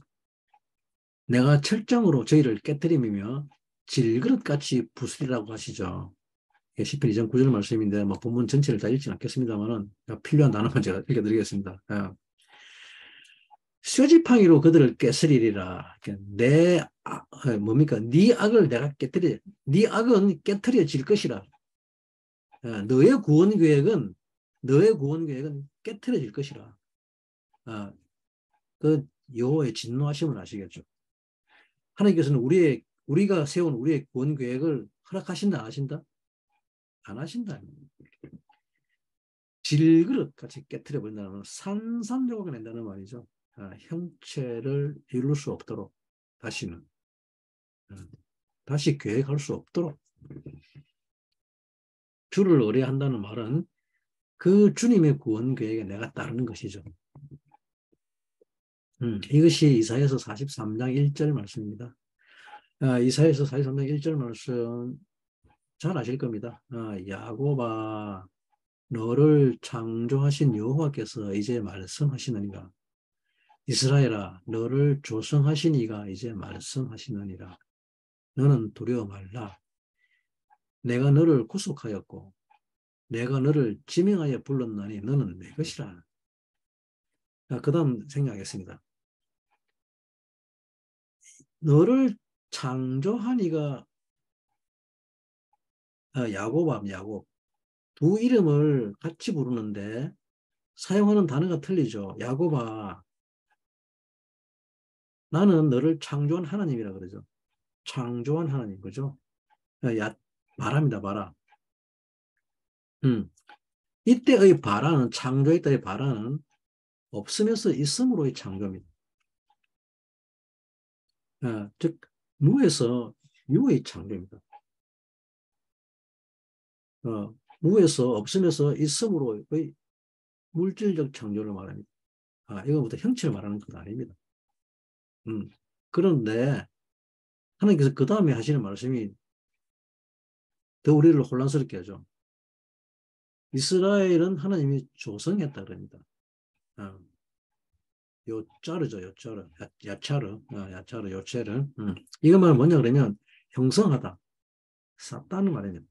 내가 철장으로 저희를 깨뜨리며 질그릇같이 부수리라고 하시죠. 시편 2장 9절 말씀인데 본문 전체를 다 읽지는 않겠습니다만 필요한 단어만 제가 읽어드리겠습니다. 쇠지팡이로 그들을 깨뜨리리라. 뭡니까? 네 악을 내가 깨뜨려. 네 악은 깨뜨려질 것이라. 너의 구원 계획은 깨뜨려질 것이라. 아, 그 여호와의 진노하심을 아시겠죠? 하나님께서는 우리가 세운 우리의 구원 계획을 허락하신다, 안 하신다? 안 하신다. 질그릇 같이 깨뜨려 버린다는 산산조각을 낸다는 말이죠. 형체를 이룰 수 없도록 다시는 다시 계획할 수 없도록 주를 의뢰한다는 말은 그 주님의 구원 계획에 내가 따르는 것이죠. 이것이 이사야서 43장 1절 말씀입니다. 이사야서 43장 1절 말씀 잘 아실 겁니다. 야곱아 너를 창조하신 여호와께서 이제 말씀하시느니라. 이스라엘아 너를 조성하신 이가 이제 말씀하시느니라. 너는 두려워 말라. 내가 너를 구속하였고 내가 너를 지명하여 불렀나니 너는 내 것이라. 그 다음 생각하겠습니다. 너를 창조한 이가 야곱암 야곱 두 이름을 같이 부르는데 사용하는 단어가 틀리죠. 야곱아 나는 너를 창조한 하나님이라 그러죠. 창조한 하나님 그죠? 바라입니다. 바라. 이때의 바라는 창조의 때의 바라는 없으면서 있음으로의 창조입니다. 즉 무에서 유의 창조입니다. 무에서 없으면서 있음으로의 물질적 창조를 말합니다. 이거부터 형체를 말하는 건 아닙니다. 그런데 하나님께서 그 다음에 하시는 말씀이 더 우리를 혼란스럽게 하죠. 이스라엘은 하나님이 조성했다 그럽니다. 요자르죠, 요자르. 야차르, 요체를. 이것만 뭐냐 그러면 형성하다, 쌓다는 말입니다.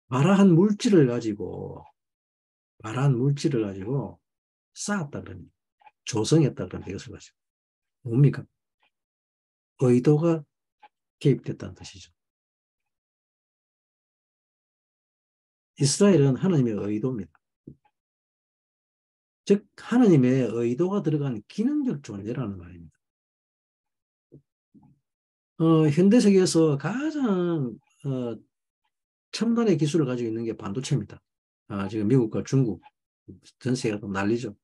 바라한 물질을 가지고 쌓았다 그럽니다. 조성했다 그럽니다. 이것을 가지고. 뭡니까? 의도가 개입됐다는 뜻이죠. 이스라엘은 하나님의 의도입니다. 즉 하나님의 의도가 들어간 기능적 존재라는 말입니다. 현대 세계에서 가장 첨단의 기술을 가지고 있는 게 반도체입니다. 지금 미국과 중국 전 세계가 난리죠.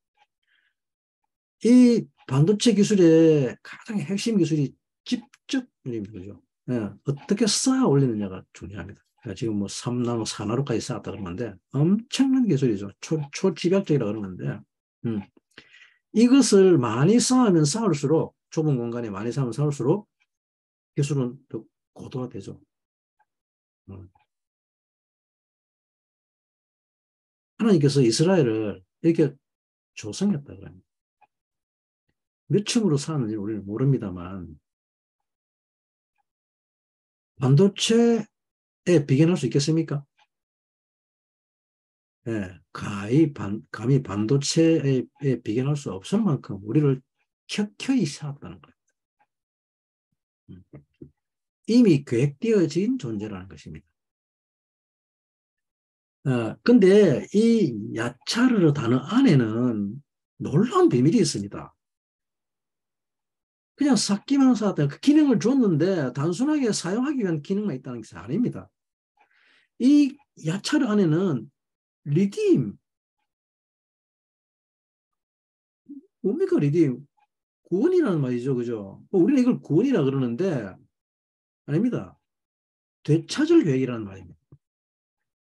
이 반도체 기술의 가장 핵심 기술이 집적률입니다. 그죠? 어떻게 쌓아 올리느냐가 중요합니다. 지금 뭐 3나노, 4나노까지 쌓았다 그러는데 엄청난 기술이죠. 초집약적이라고 그러는데 이것을 많이 쌓으면 쌓을수록 좁은 공간에 많이 쌓으면 쌓을수록 기술은 더 고도화되죠. 하나님께서 이스라엘을 이렇게 조성했다 그럽니다. 몇 층으로 쌓았는지 우리는 모릅니다만 반도체에 비견할 수 있겠습니까? 감히 반도체에 비견할 수 없을 만큼 우리를 켜켜이 쌓았다는 거예요. 이미 계획되어진 존재라는 것입니다. 근데 이 야차르 단어 안에는 놀라운 비밀이 있습니다. 그냥 쌓기만 쌓았다. 그 기능을 줬는데 단순하게 사용하기 위한 기능만 있다는 것이 아닙니다. 이 야차르 안에는 리딤, 뭡니까 리딤? 구원이라는 말이죠. 그죠? 우리는 이걸 구원이라 그러는데 아닙니다. 되찾을 계획이라는 말입니다.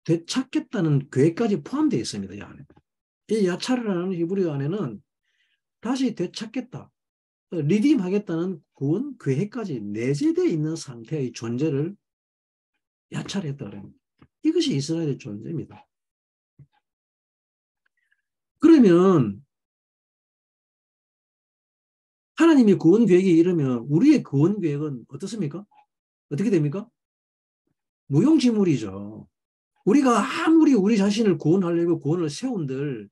되찾겠다는 계획까지 포함되어 있습니다. 이 안에. 이 야차르라는 히브리어 안에는 다시 되찾겠다, 리딤하겠다는 구원 계획까지 내재되어 있는 상태의 존재를 야차르했다 그럽니다. 이것이 이스라엘의 존재입니다. 그러면 하나님의 구원 계획이 이르면 우리의 구원 계획은 어떻습니까? 어떻게 됩니까? 무용지물이죠. 우리가 아무리 우리 자신을 구원하려고 구원을 세운들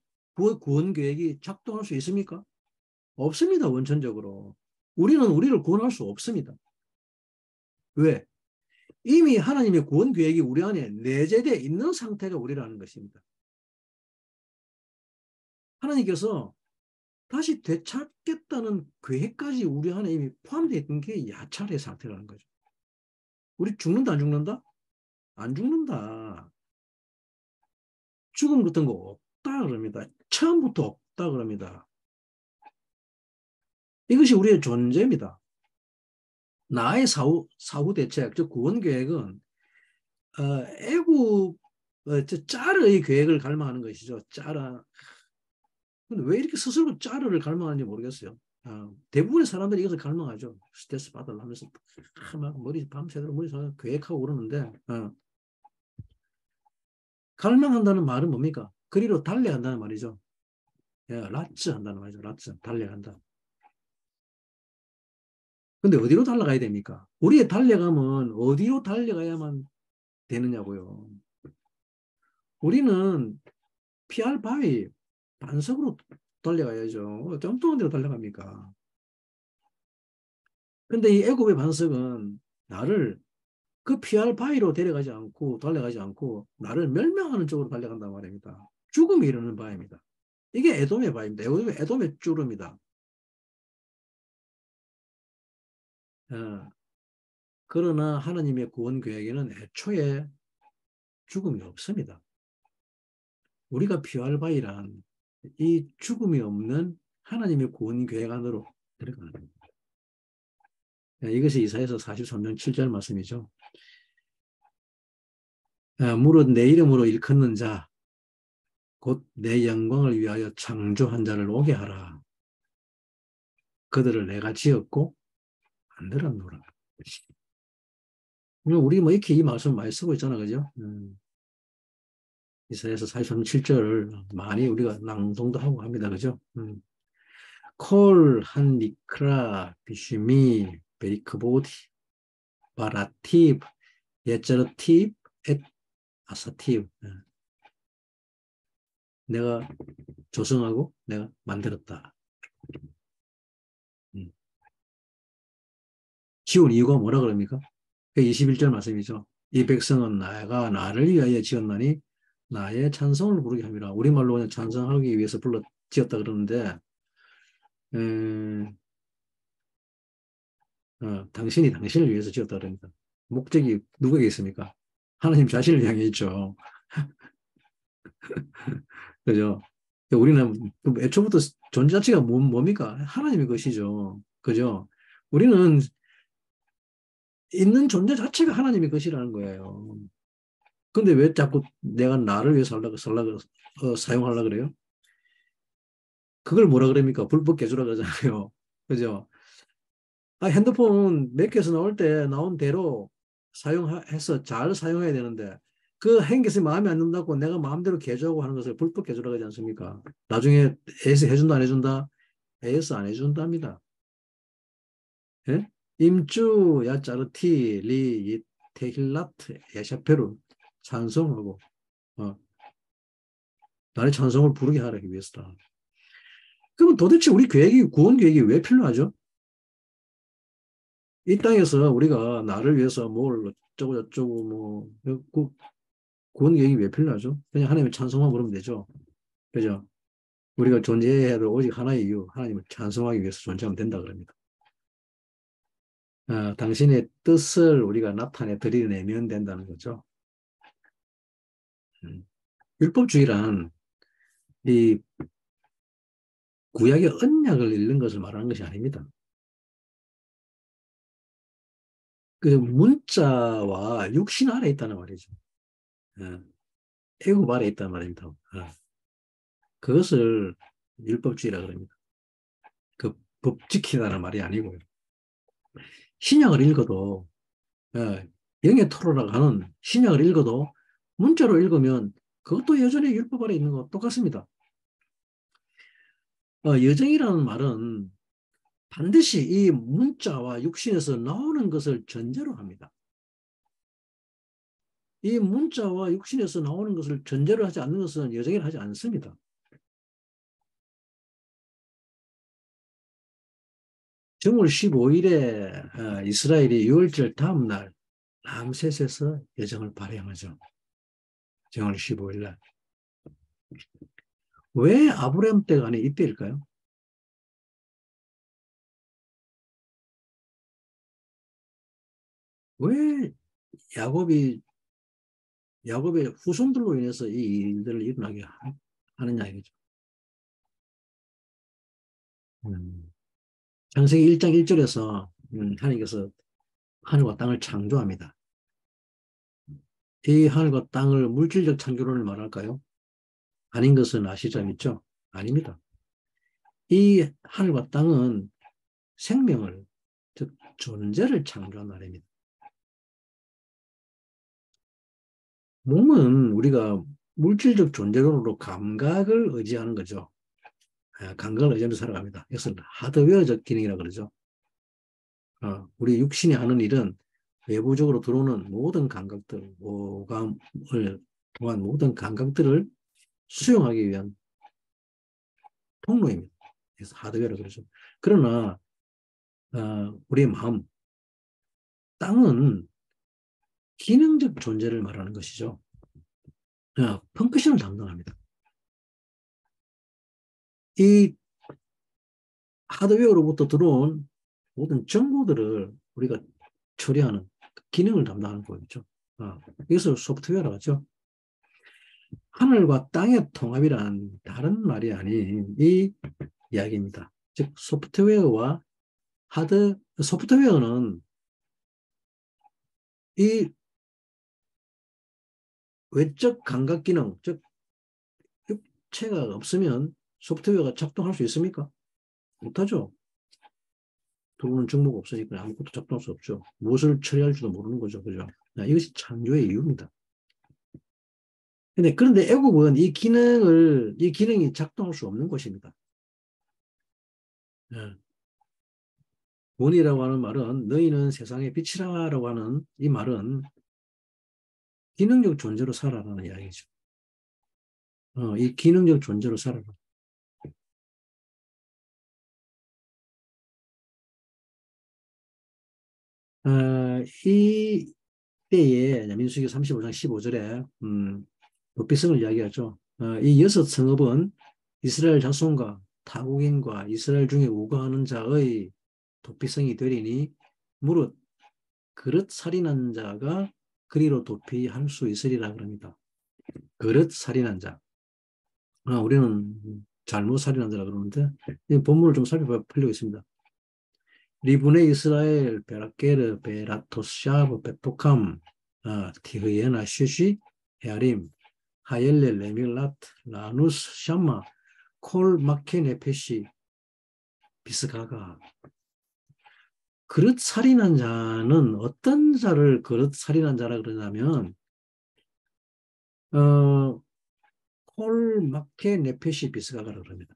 구원 계획이 작동할 수 있습니까? 없습니다. 원천적으로. 우리는 우리를 구원할 수 없습니다. 왜? 이미 하나님의 구원 계획이 우리 안에 내재되어 있는 상태가 우리라는 것입니다. 하나님께서 다시 되찾겠다는 계획까지 우리 안에 이미 포함되어 있는 게 야찰의 상태라는 거죠. 우리 죽는다, 안 죽는다? 안 죽는다. 죽음 같은 거 없다 그럽니다. 처음부터 없다 그럽니다. 이것이 우리의 존재입니다. 나의 사후 대책, 즉 구원 계획은 애굽 짜르의 계획을 갈망하는 것이죠. 짜르. 근데 왜 이렇게 스스로 짜르를 갈망하는지 모르겠어요. 대부분의 사람들이 이것을 갈망하죠. 스트레스 받으려면서 막 머리 밤새도록 머리 계획하고 그러는데 갈망한다는 말은 뭡니까? 그리로 달려간다는 말이죠. 예, 라츠 한다는 말이죠. 라츠 달려간다. 근데 어디로 달려가야 됩니까? 우리의 달려감은 어디로 달려가야만 되느냐고요. 우리는 피할 바위 반석으로 달려가야죠. 엉뚱한 데로 달려갑니까? 근데 이 애굽의 반석은 나를 그 피할 바위로 데려가지 않고 달려가지 않고 나를 멸망하는 쪽으로 달려간단 말입니다. 죽음이 이르는 바입니다. 이게 에돔의 바입니다. 에돔의 쭈릅니다. 그러나 하나님의 구원 계획에는 애초에 죽음이 없습니다. 우리가 피할 바위란 이 죽음이 없는 하나님의 구원 계획 안으로 들어가는 겁니다. 이것이 이사야서 43장 7절 말씀이죠. 무릇 내 이름으로 일컫는 자, 곧 내 영광을 위하여 창조한 자를 오게 하라. 그들을 내가 지었고 만들었노라. 우리 뭐 이렇게 이 말씀 많이 쓰고 있잖아, 그죠? 이사야서 43장 7절을 많이 우리가 낭송도 하고 합니다, 그죠? 콜 한 니크라 비슈미 베리크보디 바라티브 예자르티브 엣 아사티브. 내가 조성하고 내가 만들었다. 지은 이유가 뭐라 그럽니까? 21절 말씀이죠. 이 백성은 나가 나를 위하여 지었나니 나의 찬송을 부르게 함이라. 우리말로 그냥 찬송하기 위해서 지었다 그러는데 당신이 당신을 위해서 지었다 그럽니다. 목적이 누구에게 있습니까? 하나님 자신을 향해 있죠. 그죠? 우리는 애초부터 존재 자체가 뭡니까? 하나님의 것이죠. 그죠? 우리는 있는 존재 자체가 하나님의 것이라는 거예요. 근데 왜 자꾸 내가 나를 위해서 사용하려고 그래요? 그걸 뭐라 그럽니까? 불법 개조라 그러잖아요. 그죠? 핸드폰 맥에서 나올 때 나온 대로 사용해서 잘 사용해야 되는데 그 행기이 마음에 안 든다고 내가 마음대로 개조하고 하는 것을 불법 개조라고 하지 않습니까? 나중에 AS 해준다 안 해준다? AS 안 해준답니다. 예? 임주 야짜르티 리 테힐라트 야샤페루 찬송하고 나의 찬송을 부르게 하기 위해서다. 그럼 도대체 우리 구원 계획이 왜 필요하죠? 이 땅에서 우리가 나를 위해서 뭘 어쩌고 저쩌고 구원 계획이 왜 필요하죠? 그냥 하나님의 찬송만 부르면 되죠. 그죠? 우리가 존재해야 될 오직 하나의 이유, 하나님을 찬송하기 위해서 존재하면 된다 그럽니다. 당신의 뜻을 우리가 나타내 드러내면 된다는 거죠. 율법주의란 이 구약의 언약을 읽는 것을 말하는 것이 아닙니다. 그 문자와 육신 아래 있다는 말이죠. 애굽 아래 있다는 말입니다. 그것을 율법주의라 그럽니다. 그 법 지키다는 말이 아니고요. 신약을 읽어도 영의 토로라고 하는 신약을 읽어도 문자로 읽으면 그것도 여전히 율법 아래 있는 거 똑같습니다. 여정이라는 말은 반드시 이 문자와 육신에서 나오는 것을 전제로 합니다. 이 문자와 육신에서 나오는 것을 전제로 하지 않는 것은 여정이라 하지 않습니다. 정월 15일에 이스라엘이 유월절 다음 날 람셋에서 예정을 발행하죠. 정월 15일 날. 왜 아브라함 때가 아니 이때일까요? 왜 야곱이 야곱의 후손들로 인해서 이 일들을 일어나게 하느냐 이거죠. 창세기 1장 1절에서 하나님께서 하늘과 땅을 창조합니다. 이 하늘과 땅을 물질적 창조론을 말할까요? 아닌 것은 아시죠? 있죠? 아닙니다. 이 하늘과 땅은 생명을, 즉 존재를 창조한 말입니다. 몸은 우리가 물질적 존재론으로 감각을 의지하는 거죠. 감각을 의지하면서 살아갑니다. 이것을 하드웨어적 기능이라고 그러죠. 우리 육신이 하는 일은 외부적으로 들어오는 모든 감각들, 오감을 통한 모든 감각들을 수용하기 위한 통로입니다. 그래서 하드웨어라고 그러죠. 그러나 우리의 마음, 땅은 기능적 존재를 말하는 것이죠. 펑크션을 담당합니다. 이 하드웨어로부터 들어온 모든 정보들을 우리가 처리하는 기능을 담당하는 거겠죠. 이것을 소프트웨어라고 하죠. 하늘과 땅의 통합이란 다른 말이 아닌 이 이야기입니다. 즉 소프트웨어와 소프트웨어는 이 외적 감각 기능, 즉 육체가 없으면 소프트웨어가 작동할 수 있습니까? 못하죠. 들어오는 정보가 없으니까 아무것도 작동할 수 없죠. 무엇을 처리할지도 모르는 거죠. 그죠? 이것이 창조의 이유입니다. 그런데 애국은 이 기능이 작동할 수 없는 것입니다. 예. 본이라고 하는 말은 너희는 세상의 빛이라고 하는 이 말은 기능적 존재로 살아라는 이야기죠. 이 기능적 존재로 살아라. 이 때에 민수기 35장 15절에 도피성을 이야기하죠. 이 여섯 성읍은 이스라엘 자손과 타국인과 이스라엘 중에 우거하는 자의 도피성이 되리니 무릇 그릇 살인한 자가 그리로 도피할 수 있으리라 그럽니다. 그릇 살인한 자. 우리는 잘못 살인한 자라 그러는데 이 본문을 좀 살펴볼 필요가 있습니다. 리브네 이스라엘 베라케르 베라토샤브 베토캄 티흐예나 슈시 헤아림 하엘레 레밀라트 라누스 샴마 콜 마케네페시 비스가가. 그릇 살인한 자는 어떤 자를 그릇 살인한 자라 그러냐면 콜 마케네페시 비스가가라 그럽니다.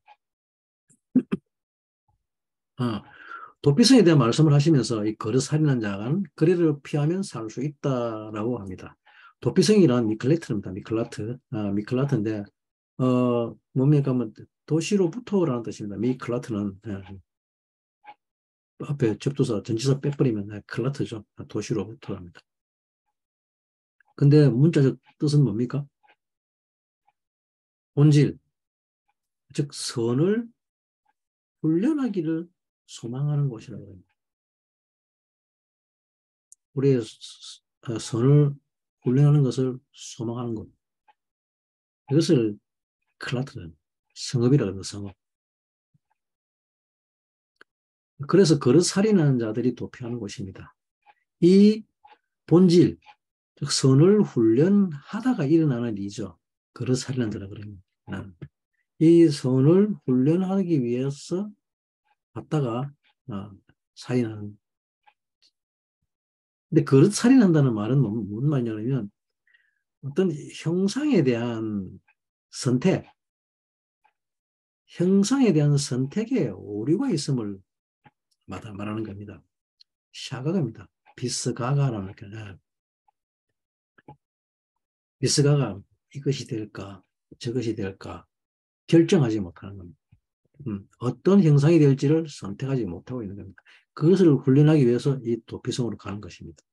도피성에 대한 말씀을 하시면서 이 그릇 살인한 자는 거리를 피하면 살 수 있다라고 합니다. 도피성이란 미클레트입니다. 미클라트인데 뭡니까? 도시로부터라는 뜻입니다. 미클라트는 앞에 접두사 전치사 빼버리면 클라트죠. 도시로부터랍니다. 근데 문자적 뜻은 뭡니까? 본질, 즉 선을 훈련하기를 소망하는 곳이라고 합니다. 우리의 선을 훈련하는 것을 소망하는 것. 이것을 클라트는 성읍이라고 합니다. 성읍. 그래서 그릇 살인하는 자들이 도피하는 곳입니다. 이 본질, 즉 선을 훈련하다가 일어나는 일이죠. 그릇 살인하는 자라 그럽니다. 이 선을 훈련하기 위해서 갔다가 살인하는. 근데 그릇 살인한다는 말은 무슨 말이냐면 어떤 형상에 대한 선택, 형상에 대한 선택에 오류가 있음을 말하는 겁니다. 샤가가입니다. 비스가가라는 게 비스가가 이것이 될까 저것이 될까 결정하지 못하는 겁니다. 어떤 형상이 될지를 선택하지 못하고 있는 겁니다. 그것을 훈련하기 위해서 이 도피성으로 가는 것입니다.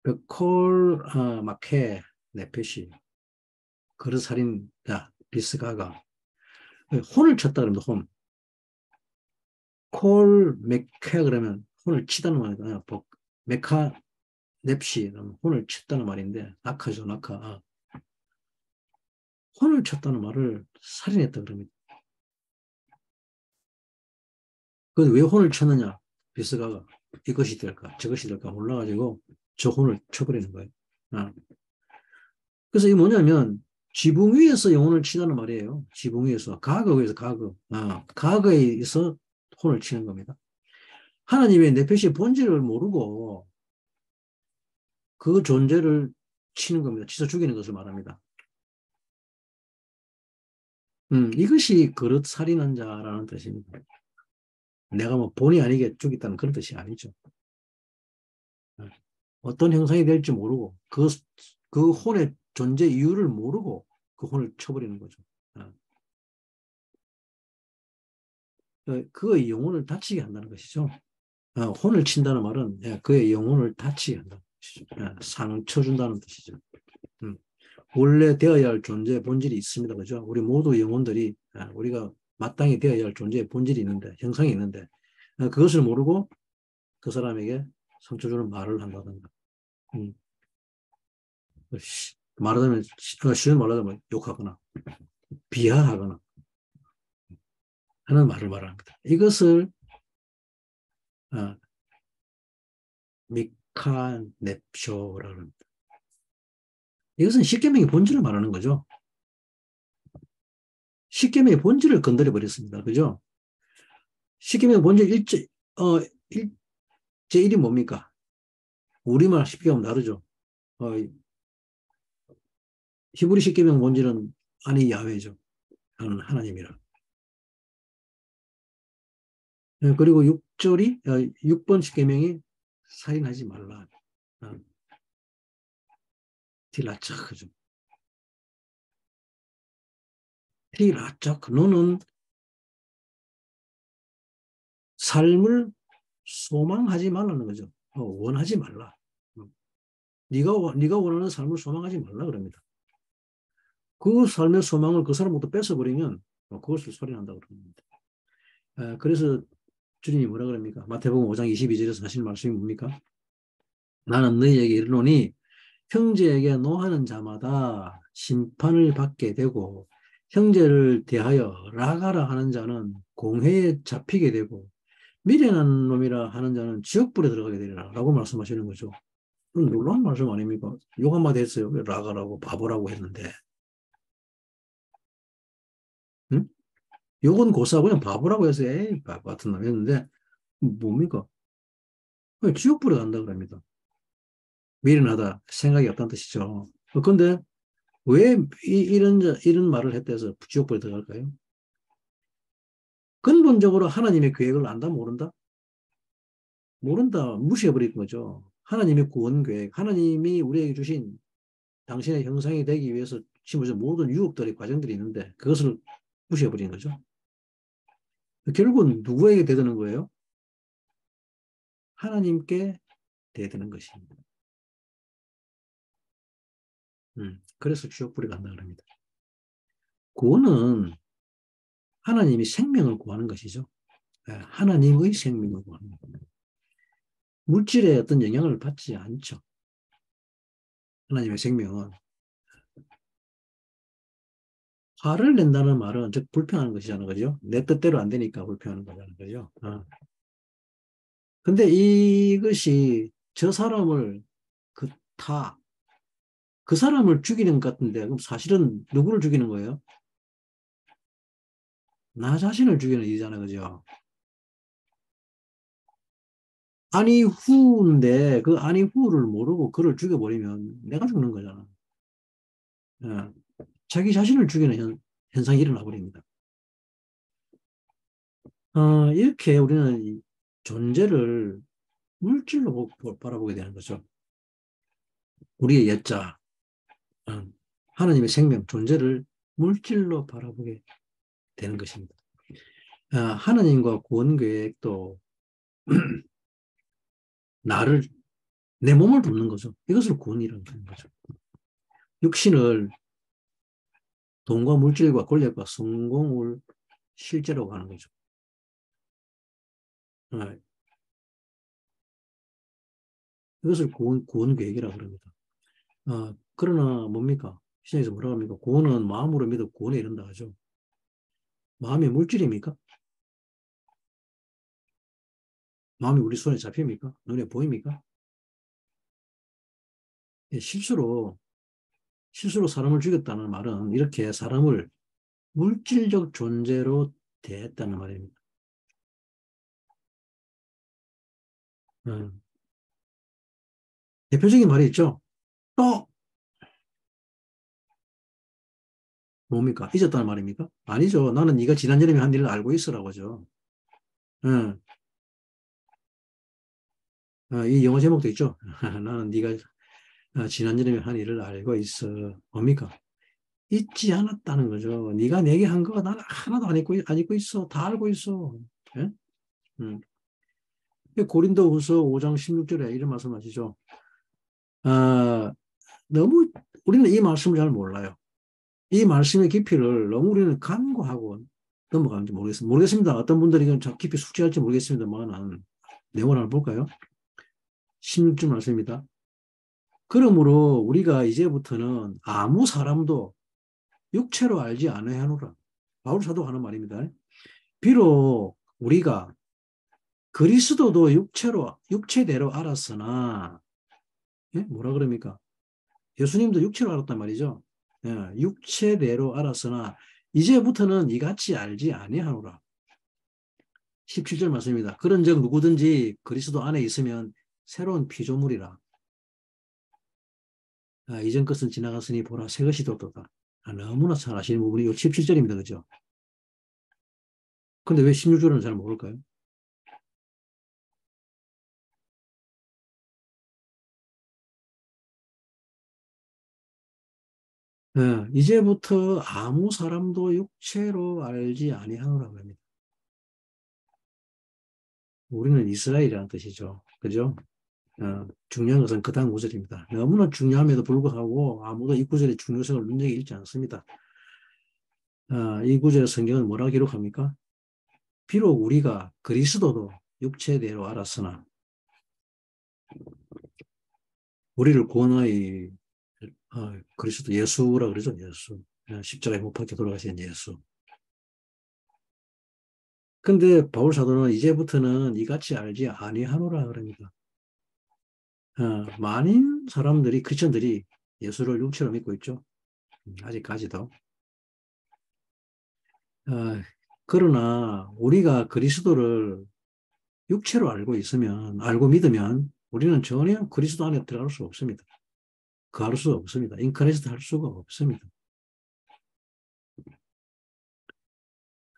베콜 마케 네페시 그릇살인자 비스가가 혼을 쳤다 그럽니다. 혼. 콜 메케 그러면 혼을 치다는 말이다. 메카 넵시 혼을 쳤다는 말인데 낙하죠, 낙하. 혼을 쳤다는 말을 살인했다 그럽니다. 그 왜 혼을 쳤느냐? 비스가가 이것이 될까 저것이 될까 몰라가지고 저 혼을 쳐버리는 거예요. 그래서 이게 뭐냐면 지붕 위에서 영혼을 치다는 말이에요. 지붕 위에서 가거 위에서 가거. 가거에서 혼을 치는 겁니다. 하나님의 네페시의 본질을 모르고 그 존재를 치는 겁니다. 치서 죽이는 것을 말합니다. 이것이 그릇 살인한 자라는 뜻입니다. 내가 뭐 본의 아니게 죽였다는 그런 뜻이 아니죠. 어떤 형상이 될지 모르고 그 혼의 존재 이유를 모르고 그 혼을 쳐버리는 거죠. 그의 영혼을 다치게 한다는 것이죠. 혼을 친다는 말은 그의 영혼을 다치게 한다는 것이죠. 상처 준다는 뜻이죠. 원래 되어야 할 존재의 본질이 있습니다. 그죠? 우리 모두 영혼들이 우리가 마땅히 되어야 할 존재의 본질이 있는데 형상이 있는데 그것을 모르고 그 사람에게 상처 주는 말을 한다든가 말하자면 쉬운 말로 하자면 욕하거나 비하하거나 하는 말을 말합니다. 이것을 미카넵쇼라고 합니다. 이것은 십계명의 본질을 말하는 거죠. 십계명의 본질을 건드려 버렸습니다. 그죠? 십계명의 본질 제1이 뭡니까? 우리말 십계명 다르죠. 히브리 십계명 본질은 아니 야훼죠. 하나님이라. 그리고 6번 십계명이 살인하지 말라. 딜라짝 그죠. 딜라짝 너는 삶을 소망하지 말라는 거죠. 원하지 말라. 네가 원하는 삶을 소망하지 말라 그럽니다. 그 삶의 소망을 그 사람부터 뺏어버리면 그것을 살인한다 그럽니다. 그래서 주님이 뭐라 그럽니까? 마태복음 5장 22절에서 하신 말씀이 뭡니까? 나는 너희에게 이르노니 형제에게 노하는 자마다 심판을 받게 되고 형제를 대하여 라가라 하는 자는 공회에 잡히게 되고 미련한 놈이라 하는 자는 지옥불에 들어가게 되리라 라고 말씀하시는 거죠. 놀라운 말씀 아닙니까? 욕 한마디 했어요. 라가라고 바보라고 했는데 응? 욕은 고사하고 그냥 바보라고 해서 에이 바보 같은 놈 했는데 뭡니까? 지옥불에 간다 그럽니다. 미련하다 생각이 없다는 뜻이죠. 그런데 왜 이런 말을 했대서 지옥불에 들어갈까요? 근본적으로 하나님의 계획을 안다 모른다? 모른다 무시해버린 거죠. 하나님의 구원 계획, 하나님이 우리에게 주신 당신의 형상이 되기 위해서 심어진 모든 유혹들의 과정들이 있는데 그것을 무시해버린 거죠. 결국은 누구에게 대드는 거예요? 하나님께 대드는 것입니다. 그래서 지옥불에 간다 그럽니다. 구원은 하나님이 생명을 구하는 것이죠. 하나님의 생명을 구하는 겁니다. 물질에 어떤 영향을 받지 않죠. 하나님의 생명은. 화를 낸다는 말은 즉 불평하는 것이잖아요. 그죠? 내 뜻대로 안 되니까 불평하는 거잖아요. 그죠? 근데 이것이 저 사람을 그 사람을 죽이는 것 같은데 그럼 사실은 누구를 죽이는 거예요? 나 자신을 죽이는 일이잖아요. 그죠? 아니 후인데 그 아니 후를 모르고 그를 죽여버리면 내가 죽는 거잖아. 예. 자기 자신을 죽이는 현상이 일어나 버립니다. 이렇게 우리는 존재를 물질로 바라보게 되는 거죠. 우리의 옛자, 하나님의 생명, 존재를 물질로 바라보게 되는 것입니다. 하나님과 구원 계획도 나를 내 몸을 돕는 거죠. 이것을 구원이라고 하는 거죠. 육신을 돈과 물질과 권력과 성공을 실제로 하는 거죠. 이것을 구원 계획이라고 합니다. 그러나 뭡니까? 시장에서 뭐라고 합니까? 구원은 마음으로 믿어 구원에 이른다 하죠. 마음이 물질입니까? 마음이 우리 손에 잡힙니까? 눈에 보입니까? 예, 실수로 사람을 죽였다는 말은 이렇게 사람을 물질적 존재로 대했다는 말입니다. 음. 대표적인 말이 있죠. 또 뭡니까? 잊었다는 말입니까? 아니죠. 나는 네가 지난번에 한 일을 알고 있으라고 하죠. 음. 이 영어 제목도 있죠. 나는 네가 지난번에 한 일을 알고 있어. 뭡니까? 잊지 않았다는 거죠. 네가 내게 한 거가 나는 하나도 안 잊고 있어. 다 알고 있어. 예? 음. 고린도후서 5장 16절에 이런 말씀하시죠. 아, 너무 우리는 이 말씀을 잘 몰라요. 이 말씀의 깊이를 너무 우리는 간과하고 넘어가는지 모르겠습니다. 모르겠습니다. 어떤 분들이 이건 깊이 숙지할지 모르겠습니다만 내용을 한번 볼까요? 16절 말씀입니다. 그러므로 우리가 이제부터는 아무 사람도 육체로 알지 않아야 하노라. 바울 사도가 하는 말입니다. 비록 우리가 그리스도도 육체대로 알았으나, 예? 뭐라 그럽니까? 예수님도 육체로 알았단 말이죠. 예, 육체대로 알았으나 이제부터는 이같이 알지 아니하노라. 17절 말씀입니다. 그런즉 누구든지 그리스도 안에 있으면 새로운 피조물이라. 이전 것은 지나갔으니 보라 새 것이 돋도다. 너무나 잘 아시는 부분이 이 17절입니다. 그죠? 근데 왜 16절은 잘 모를까요? 이제부터 아무 사람도 육체로 알지 아니하노라고 합니다. 우리는 이스라엘이라는 뜻이죠. 그죠? 중요한 것은 그 다음 구절입니다. 너무나 중요함에도 불구하고 아무도 이 구절의 중요성을 눈여겨 읽지 않습니다. 이 구절의 성경은 뭐라고 기록합니까? 비록 우리가 그리스도도 육체대로 알았으나 우리를 구원하여 그리스도 예수라 그러죠. 예수. 십자가에 못 박혀 돌아가신 예수. 근데 바울 사도는 이제부터는 이같이 알지 아니하노라 그럽니다. 많은 사람들이 크리스천들이 예수를 육체로 믿고 있죠. 아직까지도. 그러나 우리가 그리스도를 육체로 알고 믿으면 우리는 전혀 그리스도 안에 들어갈 수 없습니다. 거할 수 없습니다. 인카레스트 할 수가 없습니다.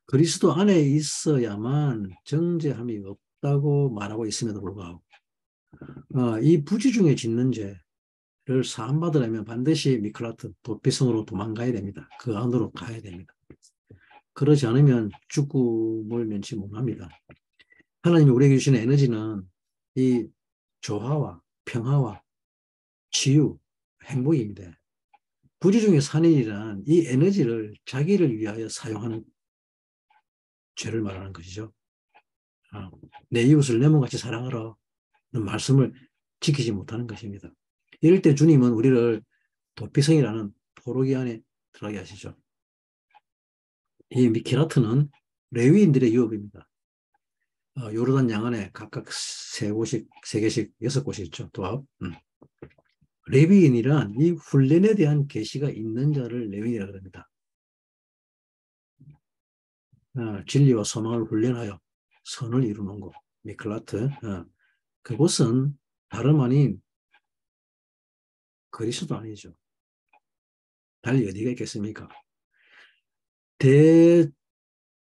그리스도 안에 있어야만 정죄함이 없다고 말하고 있음에도 불구하고 이 부지 중에 짓는 죄를 사함받으려면 반드시 미클라트 도피성으로 도망가야 됩니다. 그 안으로 가야 됩니다. 그러지 않으면 죽음을 면치 못합니다. 하나님이 우리에게 주시는 에너지는 이 조화와 평화와 치유, 행복입니다. 부지 중에 산인이란 이 에너지를 자기를 위하여 사용하는 죄를 말하는 것이죠. 내 이웃을 내 몸같이 사랑하라는 말씀을 지키지 못하는 것입니다. 이럴 때 주님은 우리를 도피성이라는 포로기 안에 들어가게 하시죠. 이 미케라트는 레위인들의 유업입니다. 요르단 양안에 각각 세 개씩 6곳이 있죠. 또 레위인이란 이 훈련에 대한 계시가 있는 자를 레위인이라고 합니다. 진리와 소망을 훈련하여 선을 이루는 곳, 미클라트. 그곳은 다름 아닌 그리스도 아니죠. 달리 어디가 있겠습니까?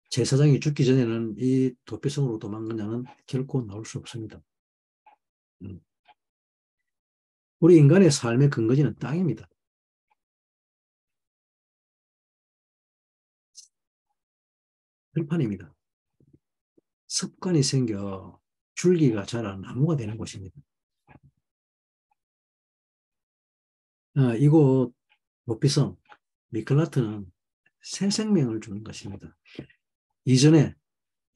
대제사장이 죽기 전에는 이 도피성으로 도망간 자는 결코 나올 수 없습니다. 음. 우리 인간의 삶의 근거지는 땅입니다. 들판입니다. 습관이 생겨 줄기가 자라 나무가 되는 곳입니다. 이곳 모피성 미클라트는 새 생명을 주는 것입니다. 이전에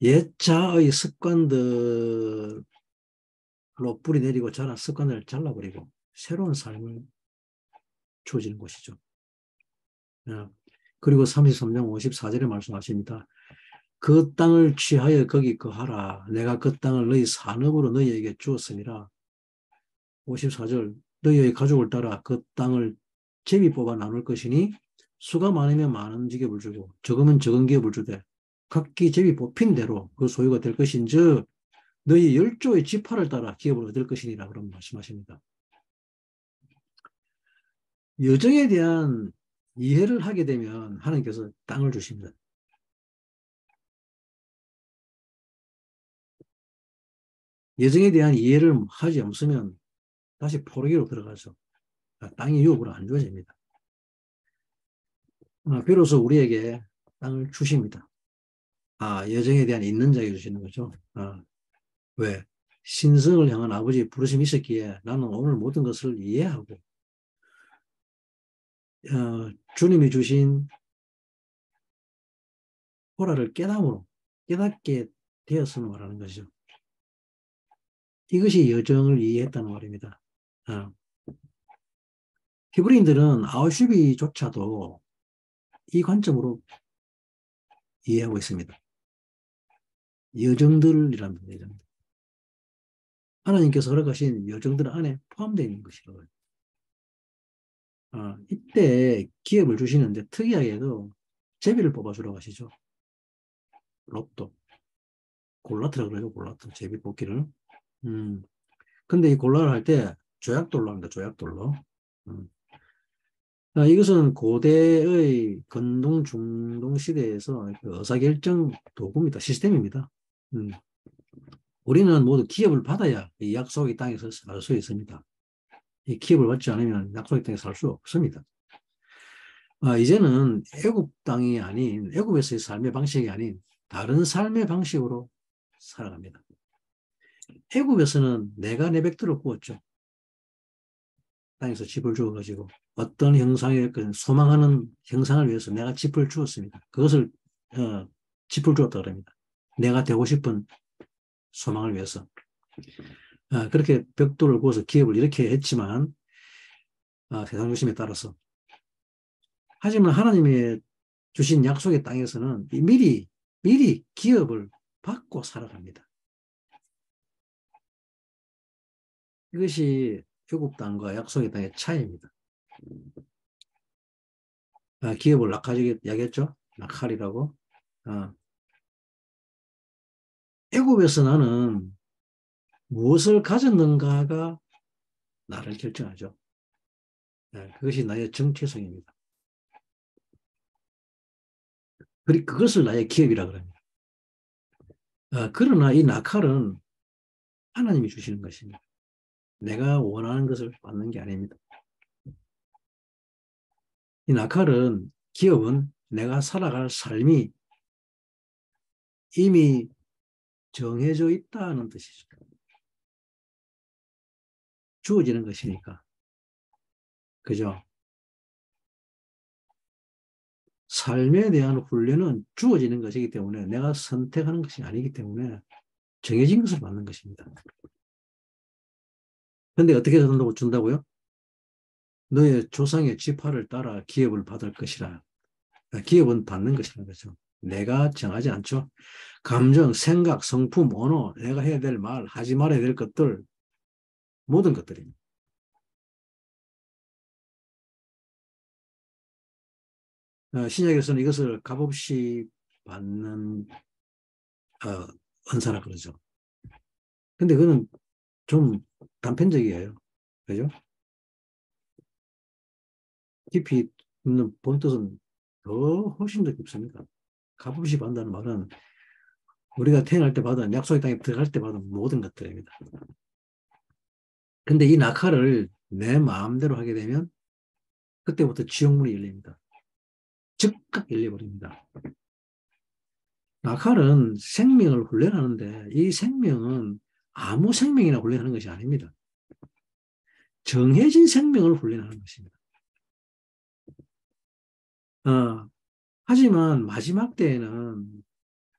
옛자의 습관들로 뿌리 내리고 자란 습관을 잘라버리고 새로운 삶을 주어지는 곳이죠. 그리고 33장 54절에 말씀하십니다. 그 땅을 취하여 거기 거하라. 내가 그 땅을 너희 산업으로 너희에게 주었음이라. 54절 너희의 가족을 따라 그 땅을 제비 뽑아 나눌 것이니 수가 많으면 많은 기업을 주고 적으면 적은 기업을 주되 각기 제비 뽑힌 대로 그 소유가 될 것인즉 너희 열조의 지파를 따라 기업을 얻을 것이니라 그런 말씀하십니다. 여정에 대한 이해를 하게 되면 하나님께서 땅을 주십니다. 여정에 대한 이해를 하지 않으면 다시 포로기로 들어가죠. 땅이 유업으로 안 주어집니다. 비로소 우리에게 땅을 주십니다. 여정에 대한 있는 자에게 주시는 거죠. 왜? 신성을 향한 아버지의 부르심이 있었기에 나는 오늘 모든 것을 이해하고 주님이 주신 보라를 깨닫게 되었음을 말하는 것이죠. 이것이 여정을 이해했다는 말입니다. 히브리인들은 아우슈비조차도 이 관점으로 이해하고 있습니다. 여정들이라는 여정들. 하나님께서 허락하신 여정들 안에 포함되어 있는 것이라고요. 이때 기업을 주시는데 특이하게도 제비를 뽑아주라고 하시죠. 로또. 골라트라고 그래요. 골라트. 제비 뽑기를. 근데 이 골라를 할 때 조약돌로 합니다. 조약돌로. 이것은 고대의 건동, 중동 시대에서 그 의사결정 도구입니다. 시스템입니다. 우리는 모두 기업을 받아야 이 약속의 땅에서 살 수 있습니다. 이 기업을 받지 않으면 약속의 땅에 살 수 없습니다. 이제는 애굽 땅이 아닌, 애굽에서의 삶의 방식이 아닌 다른 삶의 방식으로 살아갑니다. 애굽에서는 내가 내 백들을 구웠죠. 땅에서 집을 주어가지고 어떤 형상의 소망하는 형상을 위해서 내가 집을 주었습니다. 그것을 집을 주었다 그럽니다. 내가 되고 싶은 소망을 위해서. 그렇게 벽돌을 구워서 기업을 이렇게 했지만 세상 중심에 따라서. 하지만 하나님의 주신 약속의 땅에서는 미리 기업을 받고 살아갑니다. 이것이 애굽 땅과 약속의 땅의 차이입니다. 기업을 낙하지 이야기했죠? 낙할이라고. 애굽에서 나는 무엇을 가졌는가가 나를 결정하죠. 그것이 나의 정체성입니다. 그것을 나의 기업이라고 합니다. 그러나 이 낙할은 하나님이 주시는 것입니다. 내가 원하는 것을 받는 게 아닙니다. 이 낙할은, 기업은 내가 살아갈 삶이 이미 정해져 있다는 뜻이죠. 주어지는 것이니까. 그죠? 삶에 대한 훈련은 주어지는 것이기 때문에 내가 선택하는 것이 아니기 때문에 정해진 것을 받는 것입니다. 그런데 어떻게 준다고요? 너의 조상의 지파를 따라 기업을 받을 것이라. 기업은 받는 것이라는 거죠. 내가 정하지 않죠. 감정, 생각, 성품, 언어, 내가 해야 될 말, 하지 말아야 될 것들, 모든 것들입니다. 신약에서는 이것을 값없이 받는 은사라 그러죠. 근데 그거는 좀 단편적이에요. 그죠? 깊이 있는 본뜻은 훨씬 더 깊습니다. 값없이 받는다는 말은 우리가 태어날 때 받은, 약속의 땅에 들어갈 때 받은 모든 것들입니다. 근데 이 낙하를 내 마음대로 하게 되면 그때부터 지옥문이 열립니다. 즉각 열려버립니다. 낙할은 생명을 훈련하는데 이 생명은 아무 생명이나 훈련하는 것이 아닙니다. 정해진 생명을 훈련하는 것입니다. 하지만 마지막 때에는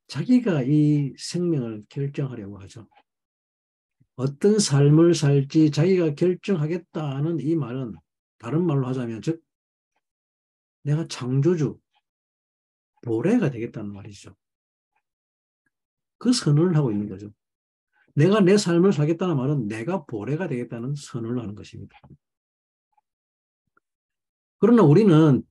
자기가 이 생명을 결정하려고 하죠. 어떤 삶을 살지 자기가 결정하겠다는 이 말은 다른 말로 하자면 즉 내가 창조주, 보레가 되겠다는 말이죠. 그 선언을 하고 있는 거죠. 내가 내 삶을 살겠다는 말은 내가 보레가 되겠다는 선언을 하는 것입니다. 그러나 우리는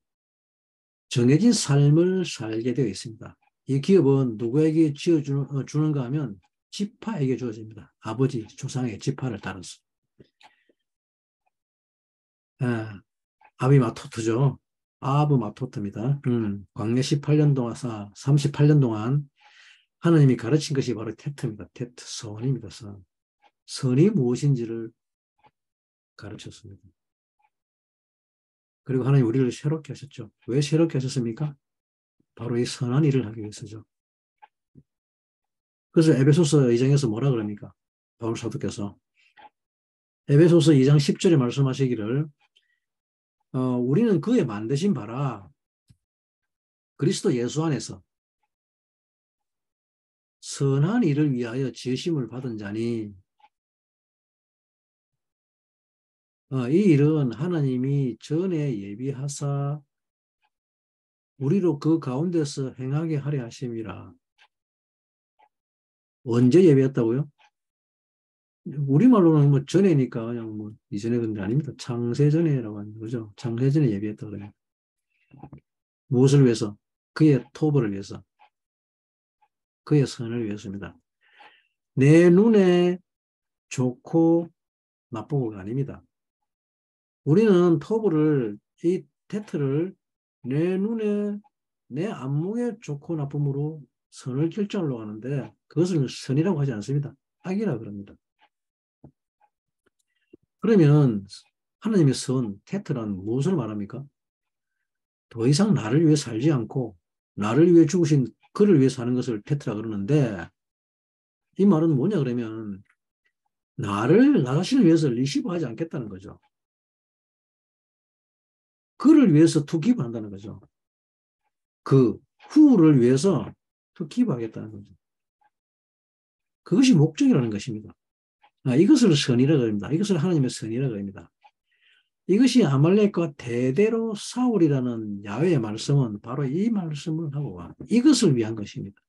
정해진 삶을 살게 되어 있습니다. 이 기업은 누구에게 주는가 하면 지파에게 주어집니다. 아버지, 조상의 지파를 따라서. 아, 아비마토트죠. 아브마토트입니다. 광야 18년 동안, 38년 동안 하나님이 가르친 것이 바로 테트입니다. 테트, 선입니다. 선. 선이 무엇인지를 가르쳤습니다. 그리고 하나님 우리를 새롭게 하셨죠. 왜 새롭게 하셨습니까? 바로 이 선한 일을 하기 위해서죠. 그래서 에베소서 2장에서 뭐라 그럽니까? 바울 사도께서 에베소서 2장 10절에 말씀하시기를 우리는 그의 만드신 바라 그리스도 예수 안에서 선한 일을 위하여 지으심을 받은 자니 이 일은 하나님이 전에 예비하사 우리로 그 가운데서 행하게 하려 하심이라. 언제 예비했다고요? 우리말로는 뭐 전에니까 그냥 뭐 이전에 근데 아닙니다. 창세전에라고 하는 거죠. 창세전에 예비했다 그래요. 무엇을 위해서? 그의 토벌을 위해서. 그의 선을 위해서입니다. 내 눈에 좋고 나쁘고가 아닙니다. 우리는 토벌을 이 테트를 내 눈에 내 안목에 좋고 나쁨으로 선을 결정하려고 하는데 그것을 선이라고 하지 않습니다. 악이라 그럽니다. 그러면 하나님의 선, 테트란 무엇을 말합니까? 더 이상 나를 위해 살지 않고 나를 위해 죽으신 그를 위해 사는 것을 테트라 그러는데 이 말은 뭐냐 그러면 나 자신을 위해서 리시브하지 않겠다는 거죠. 그를 위해서 투기부한다는 거죠. 그 후를 위해서 투기부하겠다는 거죠. 그것이 목적이라는 것입니다. 이것을 선이라고 합니다. 이것을 하나님의 선이라고 합니다. 이것이 아말렉과 대대로 사울이라는 야훼의 말씀은 바로 이 말씀을 하고 이것을 위한 것입니다.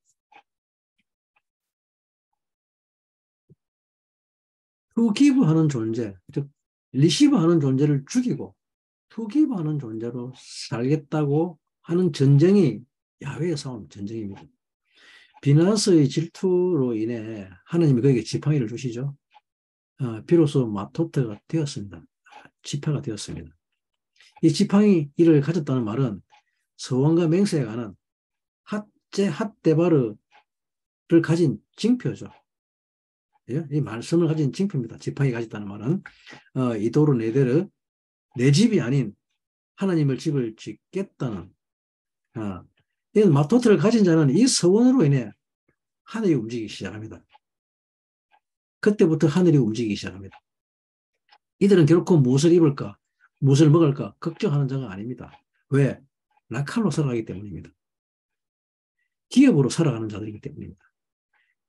투기부하는 존재, 즉 리시브하는 존재를 죽이고 투기부하는 존재로 살겠다고 하는 전쟁이 야훼의 싸움 전쟁입니다. 비나스의 질투로 인해 하나님이 그에게 지팡이를 주시죠. 비로소 마토트가 되었습니다. 지파가 되었습니다. 이 지팡이를 가졌다는 말은 서원과 맹세에 관한 핫데바르를 가진 징표죠. 예? 이 말씀을 가진 징표입니다. 지팡이 가졌다는 말은 이도르 네데르 내 집이 아닌 하나님을 집을 짓겠다는 이 마토트를 가진 자는 이 서원으로 인해 하늘이 움직이기 시작합니다. 그때부터 하늘이 움직이기 시작합니다. 이들은 결코 무엇을 입을까, 무엇을 먹을까 걱정하는 자가 아닙니다. 왜? 낙할로 살아가기 때문입니다. 기업으로 살아가는 자들이기 때문입니다.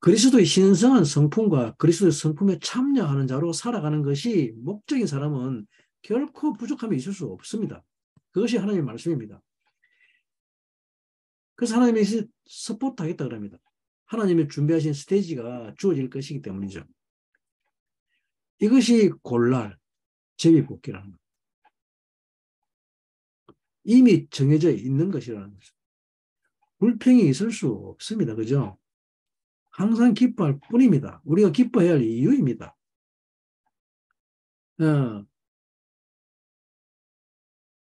그리스도의 신성한 성품과 그리스도의 성품에 참여하는 자로 살아가는 것이 목적인 사람은 결코 부족함이 있을 수 없습니다. 그것이 하나님의 말씀입니다. 그래서 하나님이 서포트 하겠다 그럽니다. 하나님이 준비하신 스테이지가 주어질 것이기 때문이죠. 이것이 골랄, 제비뽑기라는 것. 이미 정해져 있는 것이라는 거죠. 불평이 있을 수 없습니다. 그죠? 항상 기뻐할 뿐입니다. 우리가 기뻐해야 할 이유입니다. 어,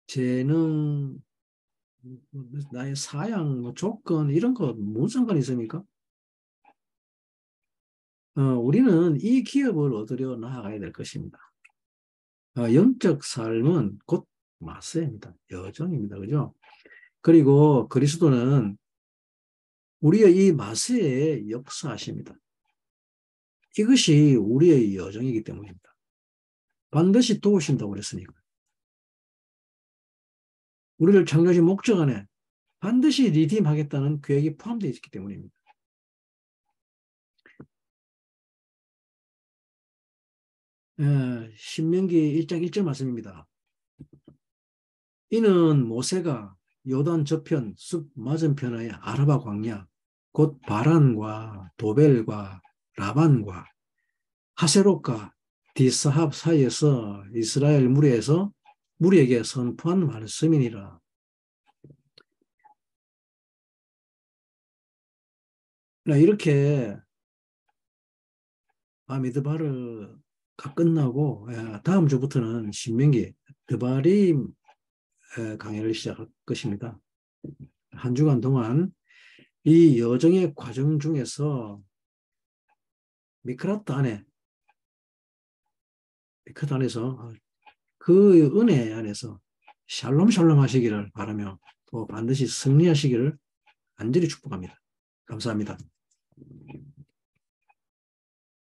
재능, 나의 사양, 조건 이런 거 무슨 상관이 있습니까? 우리는 이 기업을 얻으려 나아가야 될 것입니다. 영적 삶은 곧 마스입니다. 여정입니다. 그죠? 그리고 그리스도는 우리의 이 마세에 역사하십니다. 이것이 우리의 여정이기 때문입니다. 반드시 도우신다고 그랬으니까. 우리를 창조하신 목적 안에 반드시 리딤하겠다는 계획이 포함되어 있기 때문입니다. 신명기 1장 1절 말씀입니다. 이는 모세가 요단 저편 숲 맞은편의 아라바 광야 곧 바란과 도벨과 라반과 하세롯과 디스합 사이에서 이스라엘 무리에게 선포한 말씀이니라. 이렇게 미드바르가 끝나고 다음 주부터는 신명기 드바림 강의를 시작할 것입니다. 한 주간 동안 이 여정의 과정 중에서 미크라트 안에서 그 은혜 안에서 샬롬 하시기를 바라며 또 반드시 승리하시기를 간절히 축복합니다. 감사합니다.